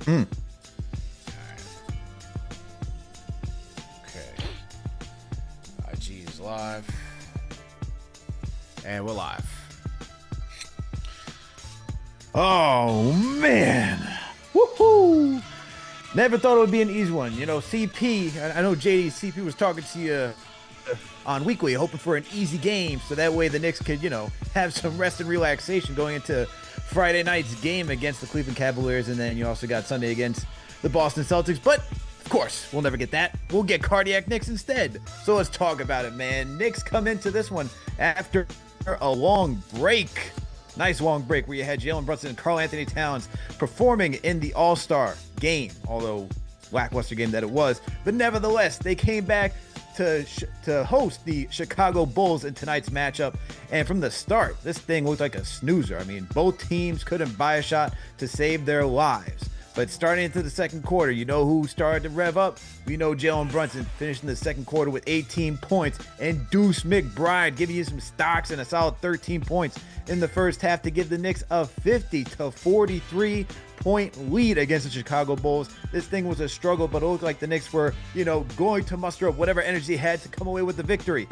Mm. Okay. IG is live. And we're live. Oh, man. Woohoo. Never thought it would be an easy one. You know, CP, I know JD, CP was talking to you on Weekly, hoping for an easy game so that way the Knicks could, have some rest and relaxation going into Friday night's game against the Cleveland Cavaliers. And then you also got Sunday against the Boston Celtics. But, of course, we'll never get that. We'll get cardiac Knicks instead. So let's talk about it, man. Knicks come into this one after a long break. Nice long break where you had Jalen Brunson and Karl Anthony Towns performing in the All-Star game, although lackluster game that it was. But nevertheless, they came back to host the Chicago Bulls in tonight's matchup. And from the start, this thing looked like a snoozer. I mean, both teams couldn't buy a shot to save their lives. But starting into the second quarter, you know who started to rev up? We know Jalen Brunson finishing the second quarter with 18 points, and Deuce McBride giving you some stocks and a solid 13 points in the first half to give the Knicks a 50-43 point lead against the Chicago Bulls. This thing was a struggle, but it looked like the Knicks were, going to muster up whatever energy they had to come away with the victory.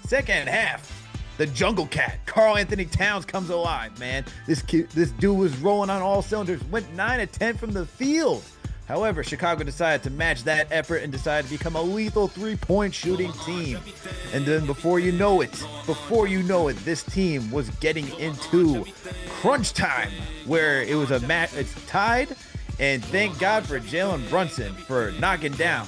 Second half, the Jungle Cat, Karl Anthony Towns, comes alive, man. This dude was rolling on all cylinders, went 9 of 10 from the field. However, Chicago decided to match that effort and decided to become a lethal three-point shooting team. And then before you know it, this team was getting into crunch time, where it was a match. It's tied, and thank God for Jalen Brunson for knocking down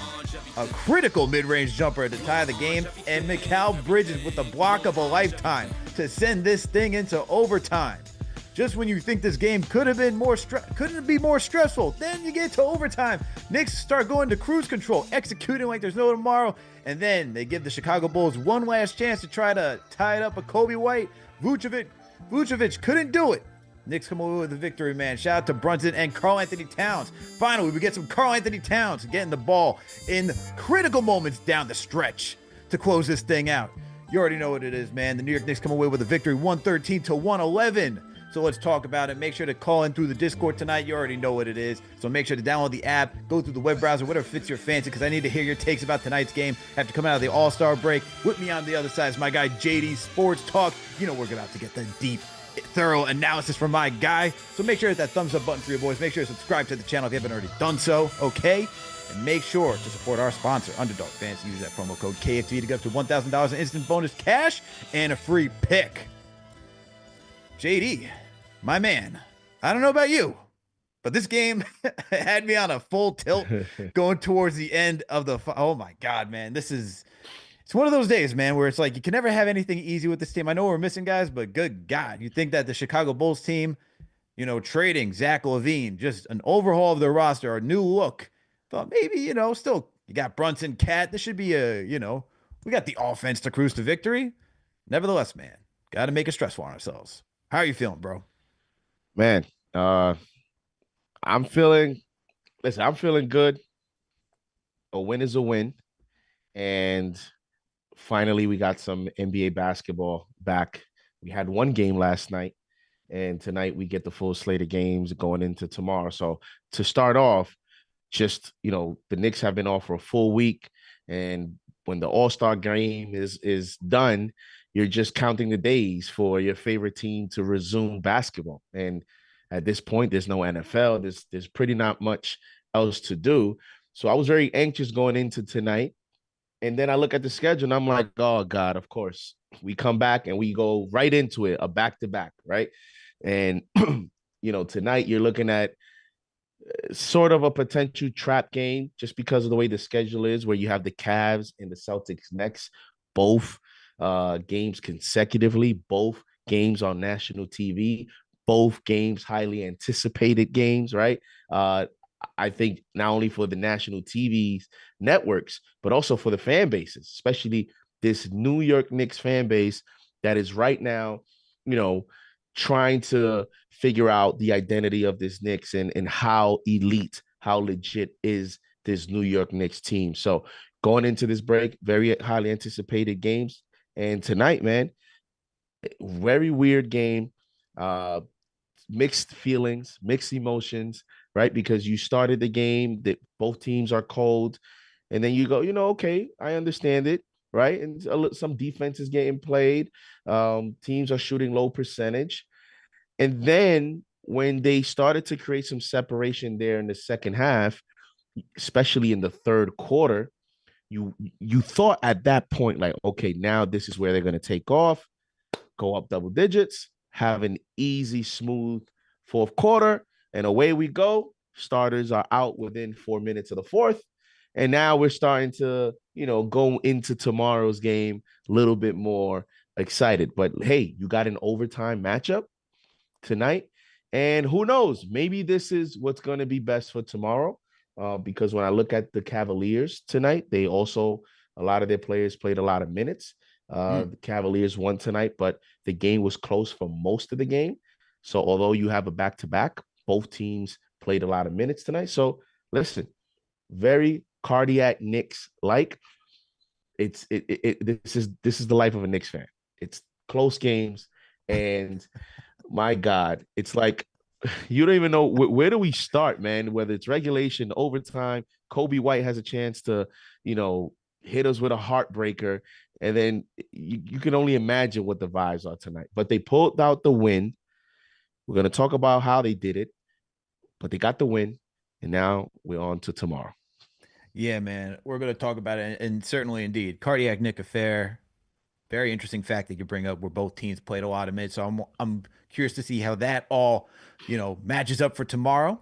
a critical mid-range jumper to tie the game, and Mikal Bridges with the block of a lifetime to send this thing into overtime. Just when you think this game couldn't it be more stressful, then you get to overtime. Knicks start going to cruise control, executing like there's no tomorrow, and then they give the Chicago Bulls one last chance to try to tie it up with Kobe White. Vucevic couldn't do it. Knicks come away with the victory, man. Shout out to Brunson and Karl Anthony Towns. Finally, we get some Karl Anthony Towns getting the ball in critical moments down the stretch to close this thing out. You already know what it is, man. The New York Knicks come away with a victory, 113-111. So let's talk about it. Make sure to call in through the Discord tonight. You already know what it is. So make sure to download the app, go through the web browser, whatever fits your fancy, because I need to hear your takes about tonight's game after coming out of the All-Star break. With me on the other side is my guy, JD Sports Talk. You know we're about to get the deep, thorough analysis from my guy. So make sure to hit that thumbs up button for your boys. Make sure to subscribe to the channel if you haven't already done so, okay? And make sure to support our sponsor, Underdog Fantasy. Use that promo code KFTV to get up to $1,000 in instant bonus cash and a free pick. JD, my man, I don't know about you, but this game had me on a full tilt going towards the end of the oh my God, man. It's one of those days, man, where it's like you can never have anything easy with this team. I know we're missing guys, but good God, you think that the Chicago Bulls team, trading Zach LaVine, just an overhaul of their roster, a new look. Thought maybe, still you got Brunson, Cat. This should be we got the offense to cruise to victory. Nevertheless, man, got to make it stressful on ourselves. How are you feeling, bro? Man, I'm feeling good. A win is a win. And finally, we got some NBA basketball back. We had one game last night, and tonight we get the full slate of games going into tomorrow. So to start off, the Knicks have been off for a full week, and when the All-Star game is done, you're just counting the days for your favorite team to resume basketball. And at this point, there's no NFL. There's pretty not much else to do. So I was very anxious going into tonight. And then I look at the schedule and I'm like, oh God, of course. We come back and we go right into it, a back-to-back, right? And, tonight you're looking at sort of a potential trap game just because of the way the schedule is, where you have the Cavs and the Celtics next, both games consecutively, both games on national TV, both games highly anticipated games, right? I think not only for the national TV networks, but also for the fan bases, especially this New York Knicks fan base that is right now, trying to figure out the identity of this Knicks and how elite, how legit is this New York Knicks team. So going into this break, very highly anticipated games. And tonight, man, very weird game. mixed feelings, mixed emotions, right? Because you started the game that both teams are cold, and then you go, okay, I understand it, right? And some defense is getting played. Teams are shooting low percentage, and then when they started to create some separation there in the second half, especially in the third quarter, you thought at that point like, okay, now this is where they're going to take off, go up double digits, have an easy, smooth fourth quarter, and away we go. Starters are out within 4 minutes of the fourth. And now we're starting to, go into tomorrow's game a little bit more excited. But hey, you got an overtime matchup tonight. And who knows? Maybe this is what's going to be best for tomorrow. Because when I look at the Cavaliers tonight, a lot of their players played a lot of minutes. The Cavaliers won tonight, but the game was close for most of the game. So although you have a back-to-back, both teams played a lot of minutes tonight. So listen, very cardiac Knicks like. This is the life of a Knicks fan. It's close games, and my God, it's like you don't even know where do we start, man. Whether it's regulation, overtime, Kobe White has a chance to, hit us with a heartbreaker, and then you can only imagine what the vibes are tonight. But they pulled out the win. We're gonna talk about how they did it, but they got the win, and now we're on to tomorrow. Yeah, man. We're going to talk about it. And certainly, indeed, cardiac Nick affair. Very interesting fact that you bring up where both teams played a lot of minutes. So I'm curious to see how that all, matches up for tomorrow.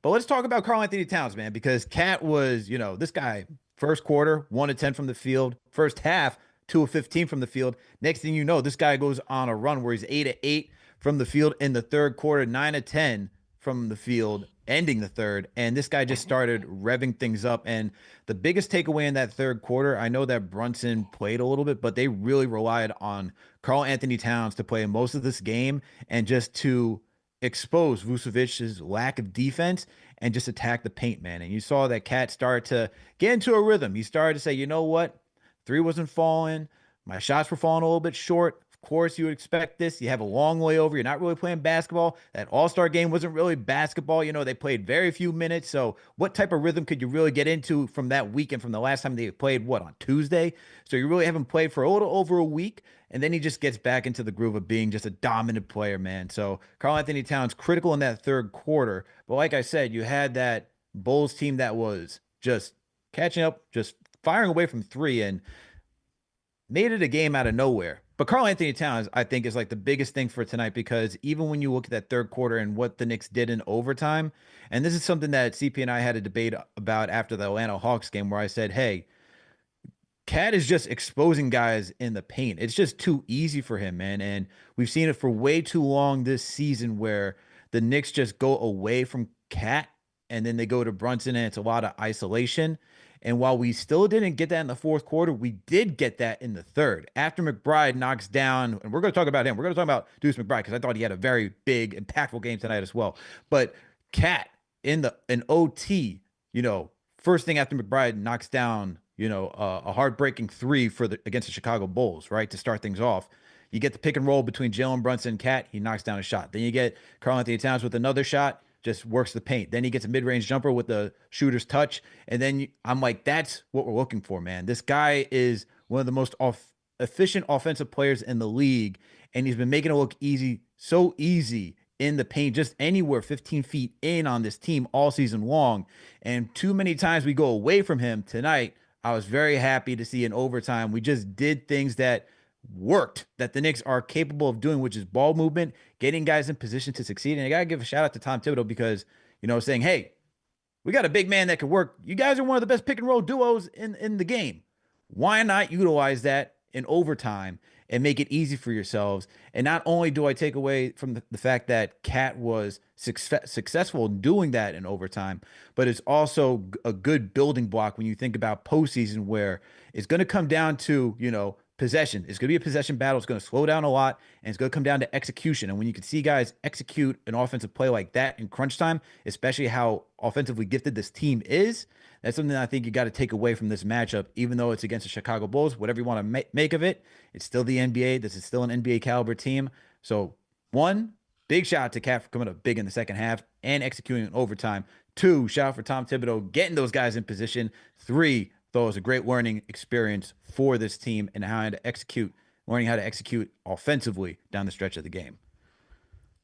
But let's talk about Karl Anthony Towns, man, because Cat was, this guy, first quarter, 1 of 10 from the field. First half, 2 of 15 from the field. Next thing you know, this guy goes on a run where he's 8 of 8 from the field in the third quarter, 9 of 10 from the field, ending the third. And this guy just started revving things up. And the biggest takeaway in that third quarter, I know that Brunson played a little bit, but they really relied on Karl Anthony Towns to play most of this game and just to expose Vucevic's lack of defense and just attack the paint, man. And you saw that Cat start to get into a rhythm. He started to say, you know what? Three wasn't falling. My shots were falling a little bit short. Of course, you would expect this. You have a long way over. You're not really playing basketball. That All-Star game wasn't really basketball. They played very few minutes. So what type of rhythm could you really get into from that weekend, from the last time they played, on Tuesday? So you really haven't played for a little over a week. And then he just gets back into the groove of being just a dominant player, man. So Karl Anthony Towns critical in that third quarter. But like I said, you had that Bulls team that was just catching up, just firing away from three, and made it a game out of nowhere. But Karl Anthony Towns, I think, is like the biggest thing for tonight, because even when you look at that third quarter and what the Knicks did in overtime, and this is something that CP and I had a debate about after the Atlanta Hawks game, where I said, hey, Cat is just exposing guys in the paint. It's just too easy for him, man. And we've seen it for way too long this season, where the Knicks just go away from Cat and then they go to Brunson, and it's a lot of isolation. And while we still didn't get that in the fourth quarter, we did get that in the third. After McBride knocks down, and we're going to talk about him. We're going to talk about Deuce McBride, because I thought he had a very big, impactful game tonight as well. But Cat in OT, first thing after McBride knocks down, a heartbreaking three against the Chicago Bulls, right, to start things off. You get the pick and roll between Jalen Brunson and Cat. He knocks down a shot. Then you get Karl Anthony Towns with another shot, just works the paint. Then he gets a mid-range jumper with the shooter's touch. And then I'm like, that's what we're looking for, man. This guy is one of the most efficient offensive players in the league, and he's been making it look easy, so easy in the paint, just anywhere 15 feet in on this team all season long. And too many times we go away from him. Tonight, I was very happy to see in overtime, we just did things that worked, that the Knicks are capable of doing, which is ball movement, getting guys in position to succeed. And I got to give a shout out to Tom Thibodeau, because, saying, hey, we got a big man that could work. You guys are one of the best pick and roll duos in the game. Why not utilize that in overtime and make it easy for yourselves? And not only do I take away from the fact that Cat was successful in doing that in overtime, but it's also a good building block when you think about postseason, where it's going to come down to, possession. It's going to be a possession battle. It's going to slow down a lot, and it's going to come down to execution. And when you can see guys execute an offensive play like that in crunch time, especially how offensively gifted this team is, that's something that I think you got to take away from this matchup. Even though it's against the Chicago Bulls, whatever you want to make of it, it's still the NBA. This is still an NBA caliber team. So, one, Big shout out to Cat for coming up big in the second half and executing in overtime. 2, shout out for Tom Thibodeau getting those guys in position. 3, thought it was a great learning experience for this team and how to execute, learning how to execute offensively down the stretch of the game.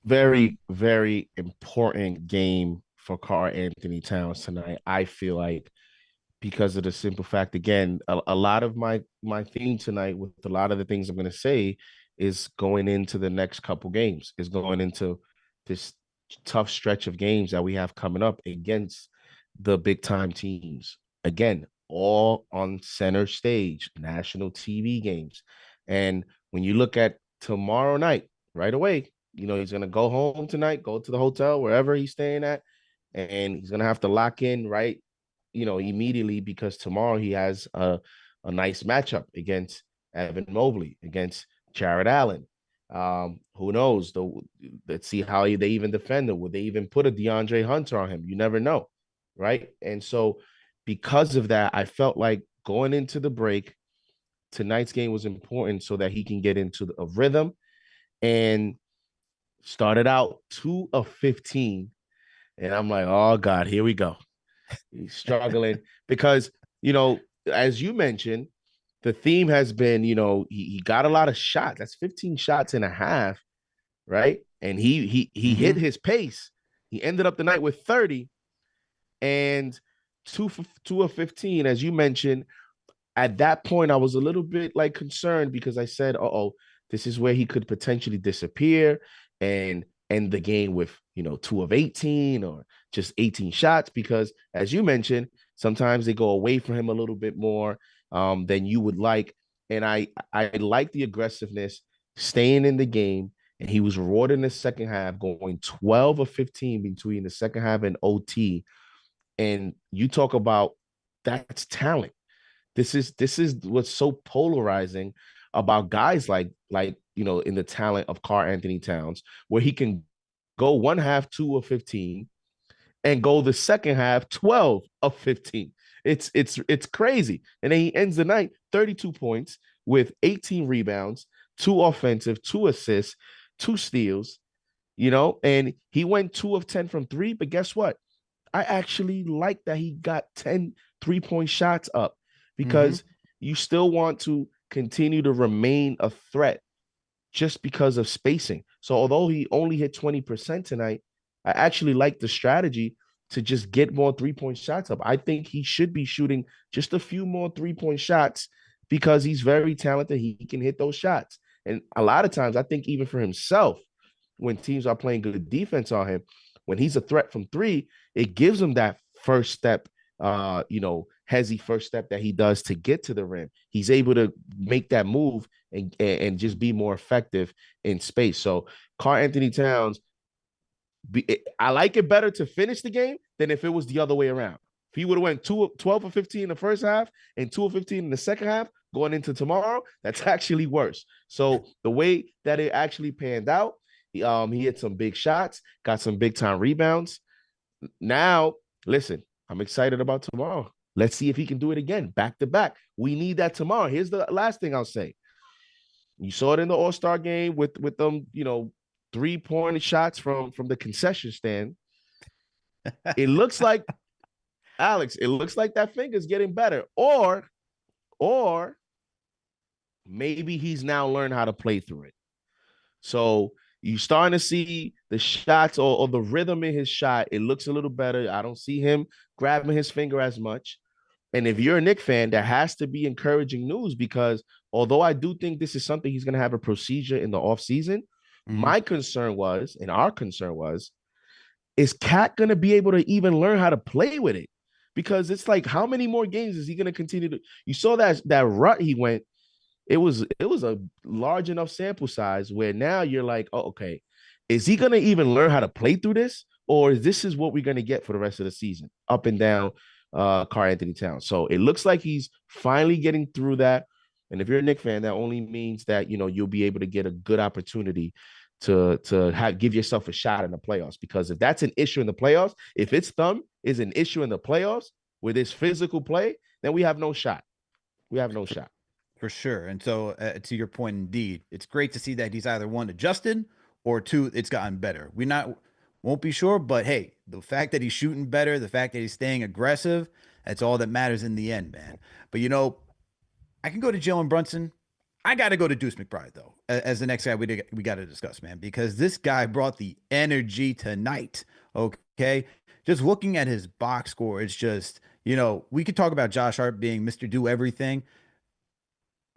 Very, very important game for Karl Anthony Towns tonight. I feel like because of the simple fact, again, a lot of my theme tonight with a lot of the things I'm going to say is going into the next couple games, is going into this tough stretch of games that we have coming up against the big time teams. Again, all on center stage, national TV games. And when you look at tomorrow night, right away, he's going to go home tonight, go to the hotel, wherever he's staying at, and he's going to have to lock in right immediately, because tomorrow he has a nice matchup against Evan Mobley, against Jared Allen. Who knows? Let's see how they even defend him. Would they even put a DeAndre Hunter on him? You never know, right? And so because of that, I felt like going into the break, tonight's game was important so that he can get into a rhythm, and started out 2 of 15. And I'm like, oh God, here we go. He's struggling because, as you mentioned, the theme has been, he got a lot of shots. That's 15 shots and a half, right? And he hit his pace. He ended up the night with 30 and 2 of 15, as you mentioned. At that point, I was a little bit like concerned because I said, oh, this is where he could potentially disappear and end the game with, 2 of 18 or just 18 shots, because as you mentioned, sometimes they go away from him a little bit more than you would like. And I like the aggressiveness, staying in the game. And he was rewarded in the second half, going 12 of 15 between the second half and OT. And you talk about that's talent. This is what's so polarizing about guys like in the talent of Karl Anthony Towns, where he can go one half 2 of 15 and go the second half 12 of 15. It's crazy. And then he ends the night 32 points with 18 rebounds, 2 offensive, 2 assists, 2 steals, and he went 2 of 10 from 3. But guess what? I actually like that he got 10 3-point shots up, because you still want to continue to remain a threat just because of spacing. So although he only hit 20% tonight, I actually like the strategy to just get more 3-point shots up. I think he should be shooting just a few more 3-point shots because he's very talented. He can hit those shots. And a lot of times, I think even for himself, when teams are playing good defense on him, when he's a threat from 3, it gives him that first step, hezzy first step that he does to get to the rim. He's able to make that move and just be more effective in space. So Karl Anthony Towns, I like it better to finish the game than if it was the other way around. If he would have went 12 or 15 in the first half and 2 or 15 in the second half going into tomorrow, that's actually worse. So the way that it actually panned out, he hit some big shots, got some big time rebounds. Now, listen, I'm excited about tomorrow. Let's see if he can do it again, back to back. We need that tomorrow. Here's the last thing I'll say. You saw it in the All-Star game with them, 3-point shots from the concession stand. It looks like, Alex, it looks like that finger's getting better. Or maybe he's now learned how to play through it. So you're starting to see the shots or the rhythm in his shot. It looks a little better. I don't see him grabbing his finger as much. And if you're a Knicks fan, that has to be encouraging news, because although I do think this is something he's going to have a procedure in the offseason, my concern was, and our concern was, is Cat going to be able to even learn how to play with it? Because it's like, how many more games is he going to continue to? You saw that rut he went. It was a large enough sample size where now you're like, oh, okay, is he going to even learn how to play through this? Or is this what we're going to get for the rest of the season, up and down Karl Anthony Towns? So it looks like he's finally getting through that. And if you're a Knicks fan, that only means that, you'll be able to get a good opportunity to give yourself a shot in the playoffs. Because if that's an issue in the playoffs, if its thumb is an issue in the playoffs with his physical play, then we have no shot. We have no shot. For sure. And so, to your point, indeed, it's great to see that he's either one adjusted or two, it's gotten better. We not won't be sure, but hey, the fact that he's shooting better, the fact that he's staying aggressive, that's all that matters in the end, man. But I can go to Jalen Brunson. I got to go to Deuce McBride though, as the next guy we got to discuss, man, because this guy brought the energy tonight. Okay, just looking at his box score, it's just we could talk about Josh Hart being Mr. Do Everything.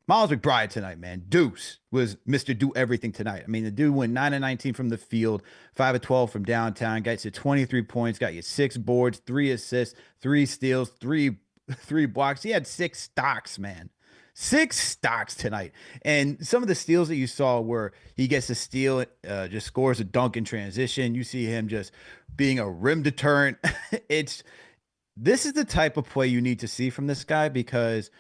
Miles McBride tonight, man. Deuce was Mr. Do Everything tonight. I mean, the dude went 9 of 19 from the field, 5 of 12 from downtown, got you 23 points, got you 6 boards, 3 assists, 3 steals, three blocks. He had 6 stocks, man. 6 stocks tonight. And some of the steals that you saw where he gets a steal, just scores a dunk in transition. You see him just being a rim deterrent. This is the type of play you need to see from this guy because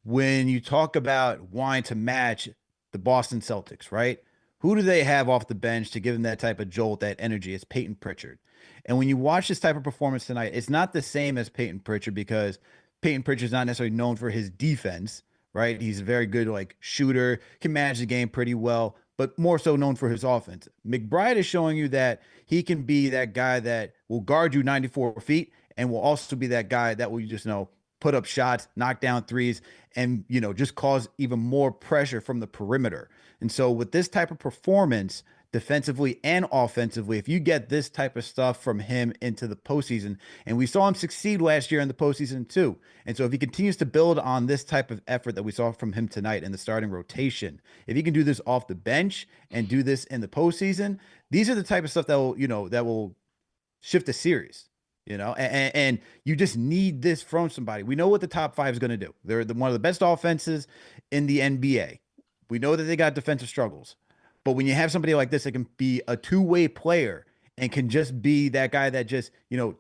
when you talk about wanting to match the Boston Celtics, right? Who do they have off the bench to give them that type of jolt, that energy? It's Peyton Pritchard. And when you watch this type of performance tonight, it's not the same as Peyton Pritchard because Peyton Pritchard's not necessarily known for his defense, right? He's a very good shooter, can manage the game pretty well, but more so known for his offense. McBride is showing you that he can be that guy that will guard you 94 feet and will also be that guy that will just put up shots, knock down threes, and just cause even more pressure from the perimeter. And so with this type of performance, defensively and offensively, if you get this type of stuff from him into the postseason, and we saw him succeed last year in the postseason too. And so if he continues to build on this type of effort that we saw from him tonight in the starting rotation, if he can do this off the bench and do this in the postseason, these are the type of stuff that will shift the series. And you just need this from somebody. We know what the top 5 is going to do. They're one of the best offenses in the NBA. We know that they got defensive struggles. But when you have somebody like this that can be a two-way player and can just be that guy that just,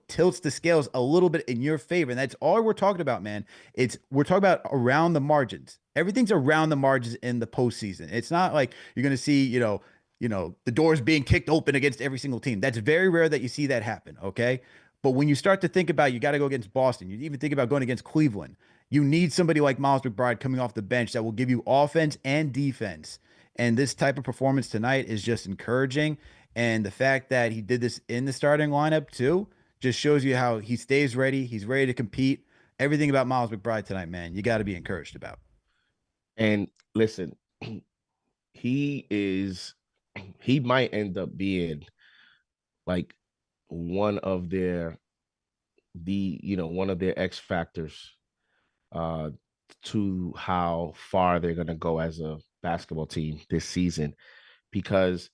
tilts the scales a little bit in your favor, and that's all we're talking about, man. We're talking about around the margins. Everything's around the margins in the postseason. It's not like you're going to see, the doors being kicked open against every single team. That's very rare that you see that happen, okay? But when you start to think about you got to go against Boston, you even think about going against Cleveland, you need somebody like Miles McBride coming off the bench that will give you offense and defense. And this type of performance tonight is just encouraging. And the fact that he did this in the starting lineup too just shows you how he stays ready. He's ready to compete. Everything about Miles McBride tonight, man, you got to be encouraged about. And listen, he might end up being like one of their X factors to how far they're going to go as a basketball team this season, because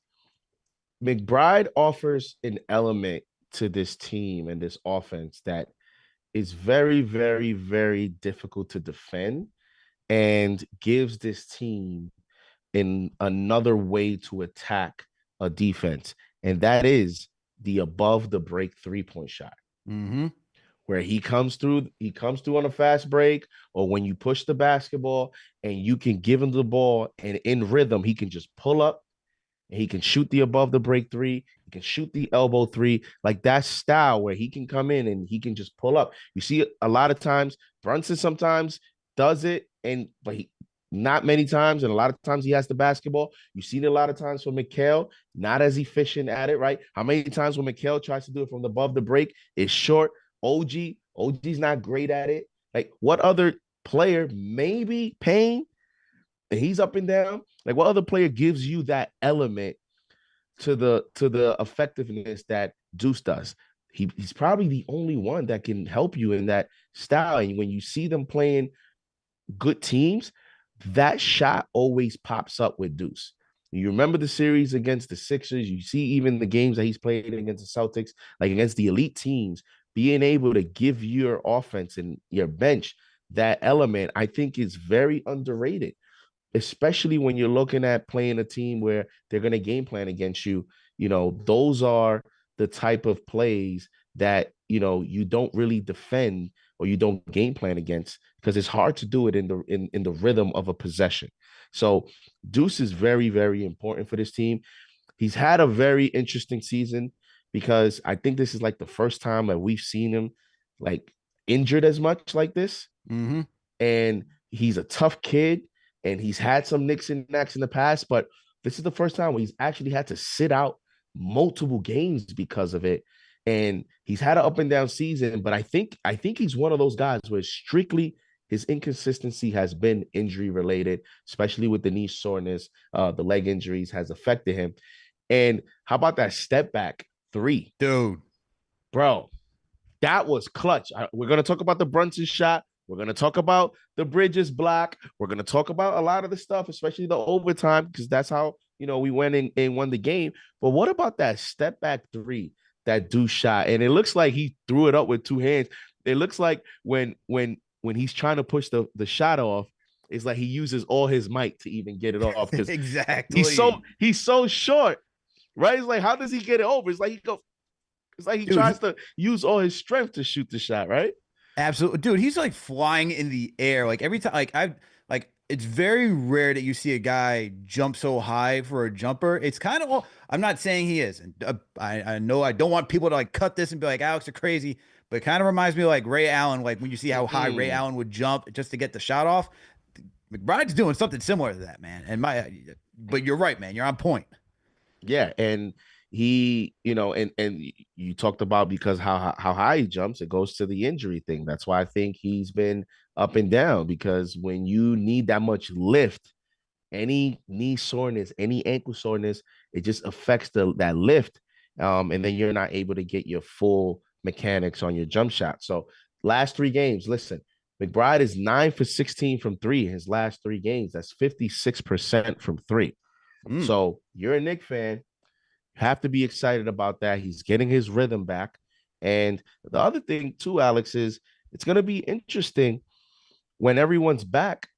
McBride offers an element to this team and this offense that is very, very, very difficult to defend and gives this team in another way to attack a defense. And that is the above the break 3-point shot. Mm-hmm. Where he comes through on a fast break, or when you push the basketball and you can give him the ball and in rhythm, he can just pull up and he can shoot the above the break 3. He can shoot the elbow 3, like that style where he can come in and he can just pull up. You see a lot of times Brunson sometimes does it, but not many times, and a lot of times he has the basketball. You've seen it a lot of times from Mikal, not as efficient at it, right? How many times when Mikal tries to do it from above the break, it's short. OG's not great at it. Like, what other player, maybe Payne, and he's up and down. Like, what other player gives you that element to the effectiveness that Deuce does? He's probably the only one that can help you in that style. And when you see them playing good teams, that shot always pops up with Deuce. You remember the series against the Sixers. You see even the games that he's played against the Celtics, like against the elite teams, being able to give your offense and your bench that element, I think is very underrated, especially when you're looking at playing a team where they're going to game plan against you. Those are the type of plays that, you don't really defend or you don't game plan against, because it's hard to do it in the rhythm of a possession. So Deuce is very, very important for this team. He's had a very interesting season because I think this is like the first time that we've seen him like injured as much like this. Mm-hmm. And he's a tough kid and he's had some nicks and knacks in the past, but this is the first time where he's actually had to sit out multiple games because of it. And he's had an up and down season, but I think he's one of those guys where strictly his inconsistency has been injury related, especially with the knee soreness, the leg injuries has affected him. And how about that step back three, Dude. bro? That was clutch. We're gonna talk about the Brunson shot. We're gonna talk about the Bridges block. We're gonna talk about a lot of the stuff, especially the overtime, because that's how we went in and won the game. But what about that step back three that Deuce shot? And it looks like he threw it up with two hands. It looks like when he's trying to push the shot off, it's like he uses all his might to even get it off because Exactly. he's so short, right? It's like, how does he get it over? It's like he Dude, tries to use all his strength to shoot the shot, right? absolutely, dude. He's like flying in the air. Like every time, it's very rare that you see a guy jump so high for a jumper. It's kind of, well, I'm not saying he is, and I know I don't want people to like cut this and be like, Alex, you're crazy, but it kind of reminds me of like Ray Allen. Like when you see how high Ray Mm-mm. Allen would jump just to get the shot off. McBride's doing something similar to that, man. But you're right, man. You're on point. Yeah, and and you talked about because how high he jumps, it goes to the injury thing. That's why I think he's been up and down because when you need that much lift, any knee soreness, any ankle soreness, it just affects that lift. And then you're not able to get your full mechanics on your jump shot. So last three games, listen, McBride is 9 for 16 from three his last three games. That's 56% from three. Mm. So you're a Knicks fan, have to be excited about that. He's getting his rhythm back. And the other thing too, Alex, is it's going to be interesting when everyone's back.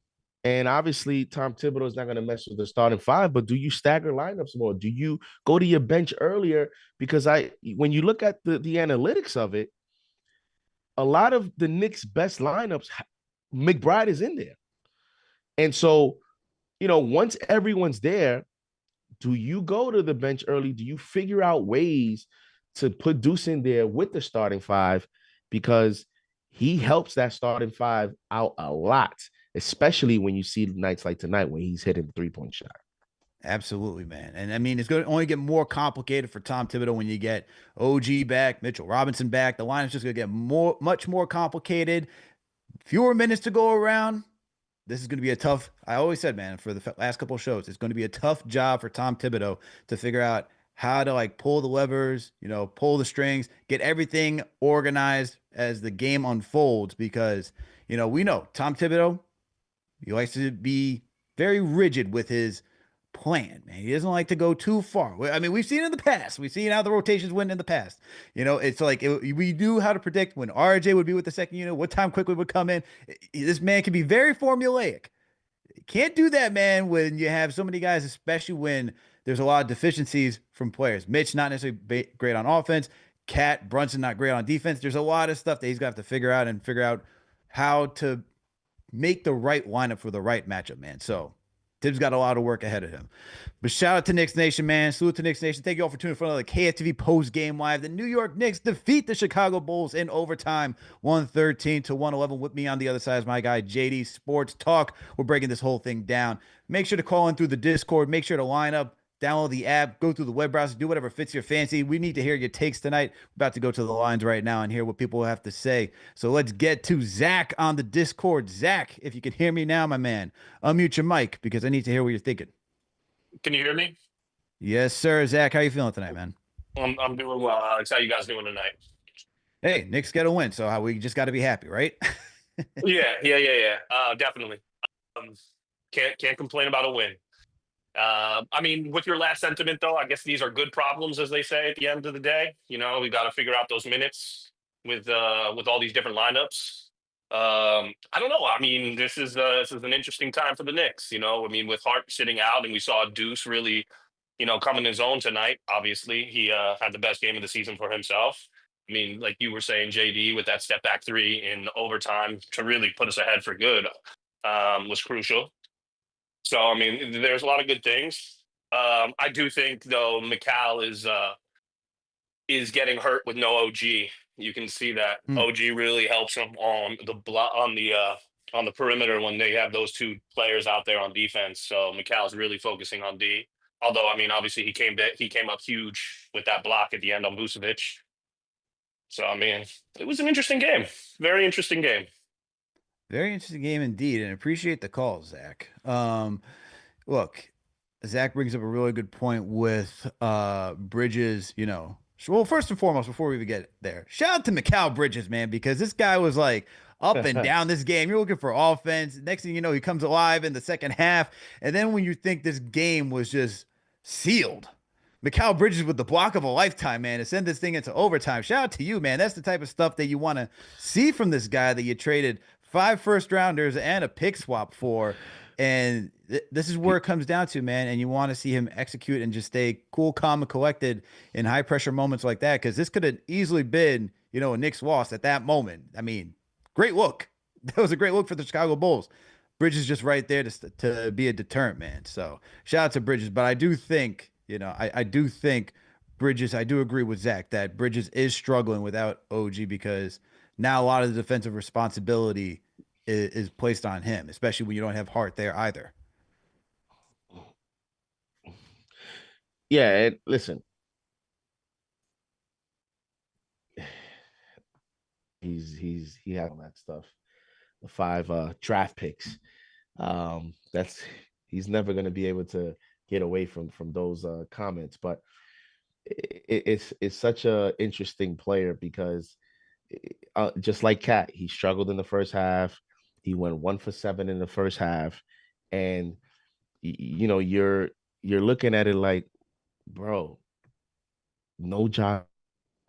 And obviously, Tom Thibodeau is not going to mess with the starting five, but do you stagger lineups more? Do you go to your bench earlier? Because when you look at the analytics of it, a lot of the Knicks' best lineups, McBride is in there. And so, once everyone's there, do you go to the bench early? Do you figure out ways to put Deuce in there with the starting five? Because he helps that starting five out a lot, especially when you see nights like tonight when he's hitting the 3-point shot. Absolutely, man. And I mean, it's going to only get more complicated for Tom Thibodeau when you get OG back, Mitchell Robinson back. The line is just going to get much more complicated. Fewer minutes to go around. This is going to be a tough. I always said, man, for the last couple of shows, it's going to be a tough job for Tom Thibodeau to figure out how to like pull the levers, pull the strings, get everything organized as the game unfolds. Because we know Tom Thibodeau, he likes to be very rigid with his plan, man. He doesn't like to go too far. I mean, we've seen it in the past. We've seen how the rotations went in the past. It's like we knew how to predict when RJ would be with the second unit, what time quickly would come in. This man can be very formulaic. Can't do that, man, when you have so many guys, especially when there's a lot of deficiencies from players. Mitch, not necessarily great on offense. Cat, Brunson, not great on defense. There's a lot of stuff that he's got to figure out how to make the right lineup for the right matchup, man. So Tibbs got a lot of work ahead of him. But shout out to Knicks Nation, man. Salute to Knicks Nation. Thank you all for tuning in for another KFTV post game live. The New York Knicks defeat the Chicago Bulls in overtime, 113-111. With me on the other side is my guy, JD Sports Talk. We're breaking this whole thing down. Make sure to call in through the Discord. Make sure to line up, download the app, go through the web browser, do whatever fits your fancy. We need to hear your takes tonight. We're about to go to the lines right now and hear what people have to say. So let's get to Zach on the Discord. Zach, if you can hear me now, my man, unmute your mic because I need to hear what you're thinking. Can you hear me? Yes, sir. Zach, how you feeling tonight, man? I'm doing well, Alex. How you guys doing tonight? Hey, Knicks got a win, so we just got to be happy, right? Yeah. Definitely. Um, can't complain about a win. I mean, with your last sentiment though, I guess these are good problems, as they say at the end of the day. We got to figure out those minutes with all these different lineups. I don't know. I mean, this is an interesting time for the Knicks. I mean, with Hart sitting out, and we saw Deuce really come in his own tonight. Obviously, he had the best game of the season for himself. I mean, like you were saying, JD, with that step back three in overtime to really put us ahead for good was crucial. So, I mean, there's a lot of good things. I do think, though, McCall is getting hurt with no OG. You can see that Hmm. OG really helps him on the perimeter when they have those two players out there on defense. So McCall's really focusing on D. Although, I mean, obviously he came up huge with that block at the end on Vucevic. So, I mean, it was an interesting game. Very interesting game. Very interesting game indeed, and appreciate the call, Zach. Look, Zach brings up a really good point with Bridges, you know. Well, first and foremost, before we even get there, shout out to Mikal Bridges, man, because this guy was like up and down this game. You're looking for offense. Next thing you know, he comes alive in the second half. And then when you think this game was just sealed, Mikal Bridges with the block of a lifetime, man, to send this thing into overtime. Shout out to you, man. That's the type of stuff that you want to see from this guy that you traded 5 first-rounders and a pick swap for. And this is where it comes down to, man. And you want to see him execute and just stay cool, calm, and collected in high pressure moments like that. Because this could have easily been, you know, a Knicks loss at that moment. I mean, great look. That was a great look for the Chicago Bulls. Bridges just right there to be a deterrent, man. So shout out to Bridges. But I do think, you know, I do think Bridges, I do agree with Zach that Bridges is struggling without OG because now a lot of the defensive responsibility is placed on him, especially when you don't have Hart there either. Yeah, and listen, he had all that stuff. The 5 draft picks. That's he's never going to be able to get away from those comments. But it's such a interesting player because just like Cat, he struggled in the first half. He went 1 for 7 in the first half, and you know you're looking at it like, bro, no Josh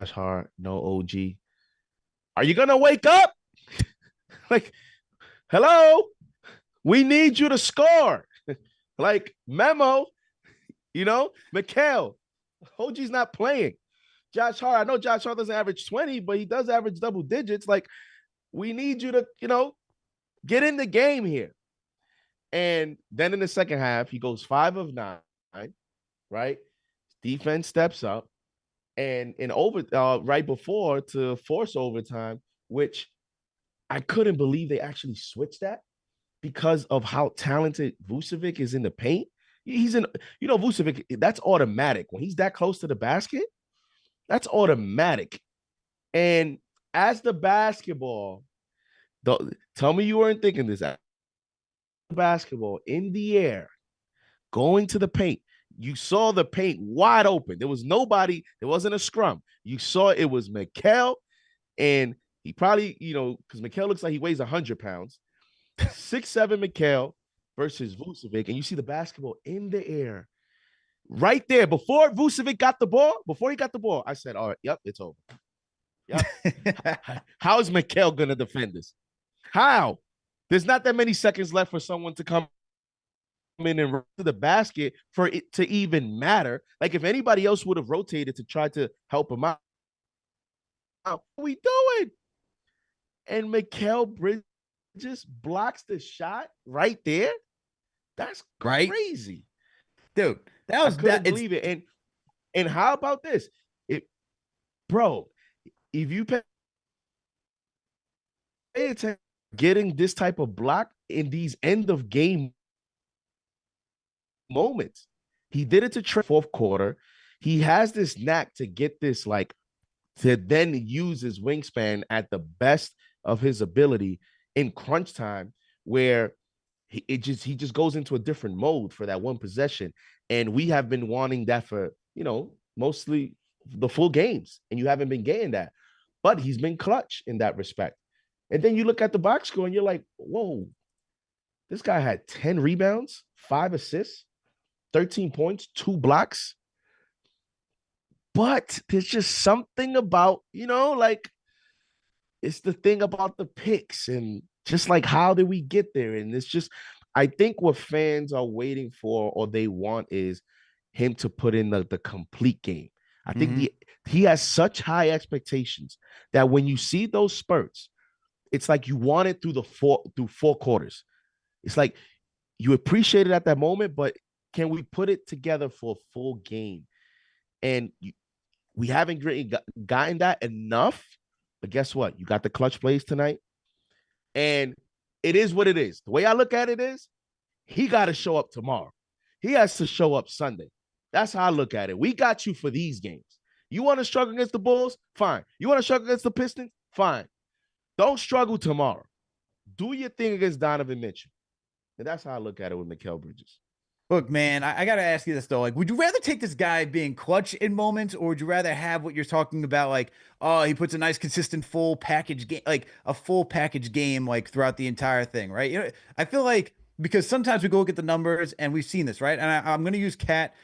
Hart, no OG. Are you gonna wake up? Like, hello, we need you to score. Like Memo, you know, Mikal, OG's not playing. Josh Hart, I know Josh Hart doesn't average 20, but he does average double digits. Like, we need you to, you know, get in the game here. And then in the second half, he goes 5 of 9, right? Defense steps up. And in right before to force overtime, which I couldn't believe they actually switched that because of how talented Vucevic is in the paint. He's in, you know, Vucevic, that's automatic. When he's that close to the basket, that's automatic. And as the basketball, tell me you weren't thinking this. Basketball in the air, going to the paint. You saw the paint wide open. There was nobody. There wasn't a scrum. You saw it was Mikal, and he probably, you know, because Mikal looks like he weighs 100 pounds. 6'7" Mikal versus Vucevic, and you see the basketball in the air. Right there, before Vucevic got the ball, I said, all right, yep, it's over. Yep. How is Mikal going to defend this? How? There's not that many seconds left for someone to come in and run to the basket for it to even matter. Like, if anybody else would have rotated to try to help him out, what are we doing? And Mikal Bridges blocks the shot right there. That's crazy. Dude, that was I couldn't believe it. And how about this? Bro, if you pay attention, getting this type of block in these end of game moments, he did it to Trey fourth quarter. He has this knack to get this, like, to then use his wingspan at the best of his ability in crunch time, where he just goes into a different mode for that one possession. And we have been wanting that for, you know, mostly the full games, and you haven't been getting that. But he's been clutch in that respect. And then you look at the box score and you're like, whoa, this guy had 10 rebounds, 5 assists, 13 points, 2 blocks. But there's just something about, you know, like, it's the thing about the picks and just like, how did we get there? And it's just, I think what fans are waiting for or they want is him to put in the complete game. I think he has such high expectations that when you see those spurts, it's like you want it through 4 quarters. It's like you appreciate it at that moment, but can we put it together for a full game? And we haven't really gotten that enough. But guess what? You got the clutch plays tonight. And it is what it is. The way I look at it is, he got to show up tomorrow. He has to show up Sunday. That's how I look at it. We got you for these games. You want to struggle against the Bulls? Fine. You want to struggle against the Pistons? Fine. Don't struggle tomorrow. Do your thing against Donovan Mitchell. And that's how I look at it with Mikal Bridges. Look, man, I got to ask you this, though. Like, would you rather take this guy being clutch in moments, or would you rather have what you're talking about, like, oh, he puts a nice, consistent, full package game, like a full package game, like throughout the entire thing, right? You know, I feel like because sometimes we go look at the numbers and we've seen this, right? And I'm going to use Cat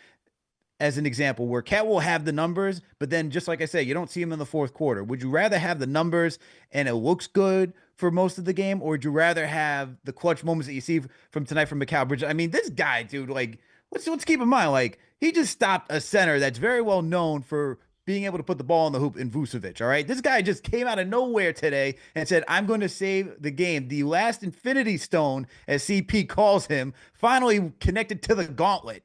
as an example where Cat will have the numbers, but then just like I say, you don't see him in the fourth quarter. Would you rather have the numbers and it looks good for most of the game, or would you rather have the clutch moments that you see from tonight from Mikal Bridges? I mean, this guy, dude, like, let's keep in mind, like, he just stopped a center that's very well known for being able to put the ball in the hoop in Vucevic. All right, this guy just came out of nowhere today and said, "I'm going to save the game." The last Infinity Stone, as CP calls him, finally connected to the gauntlet.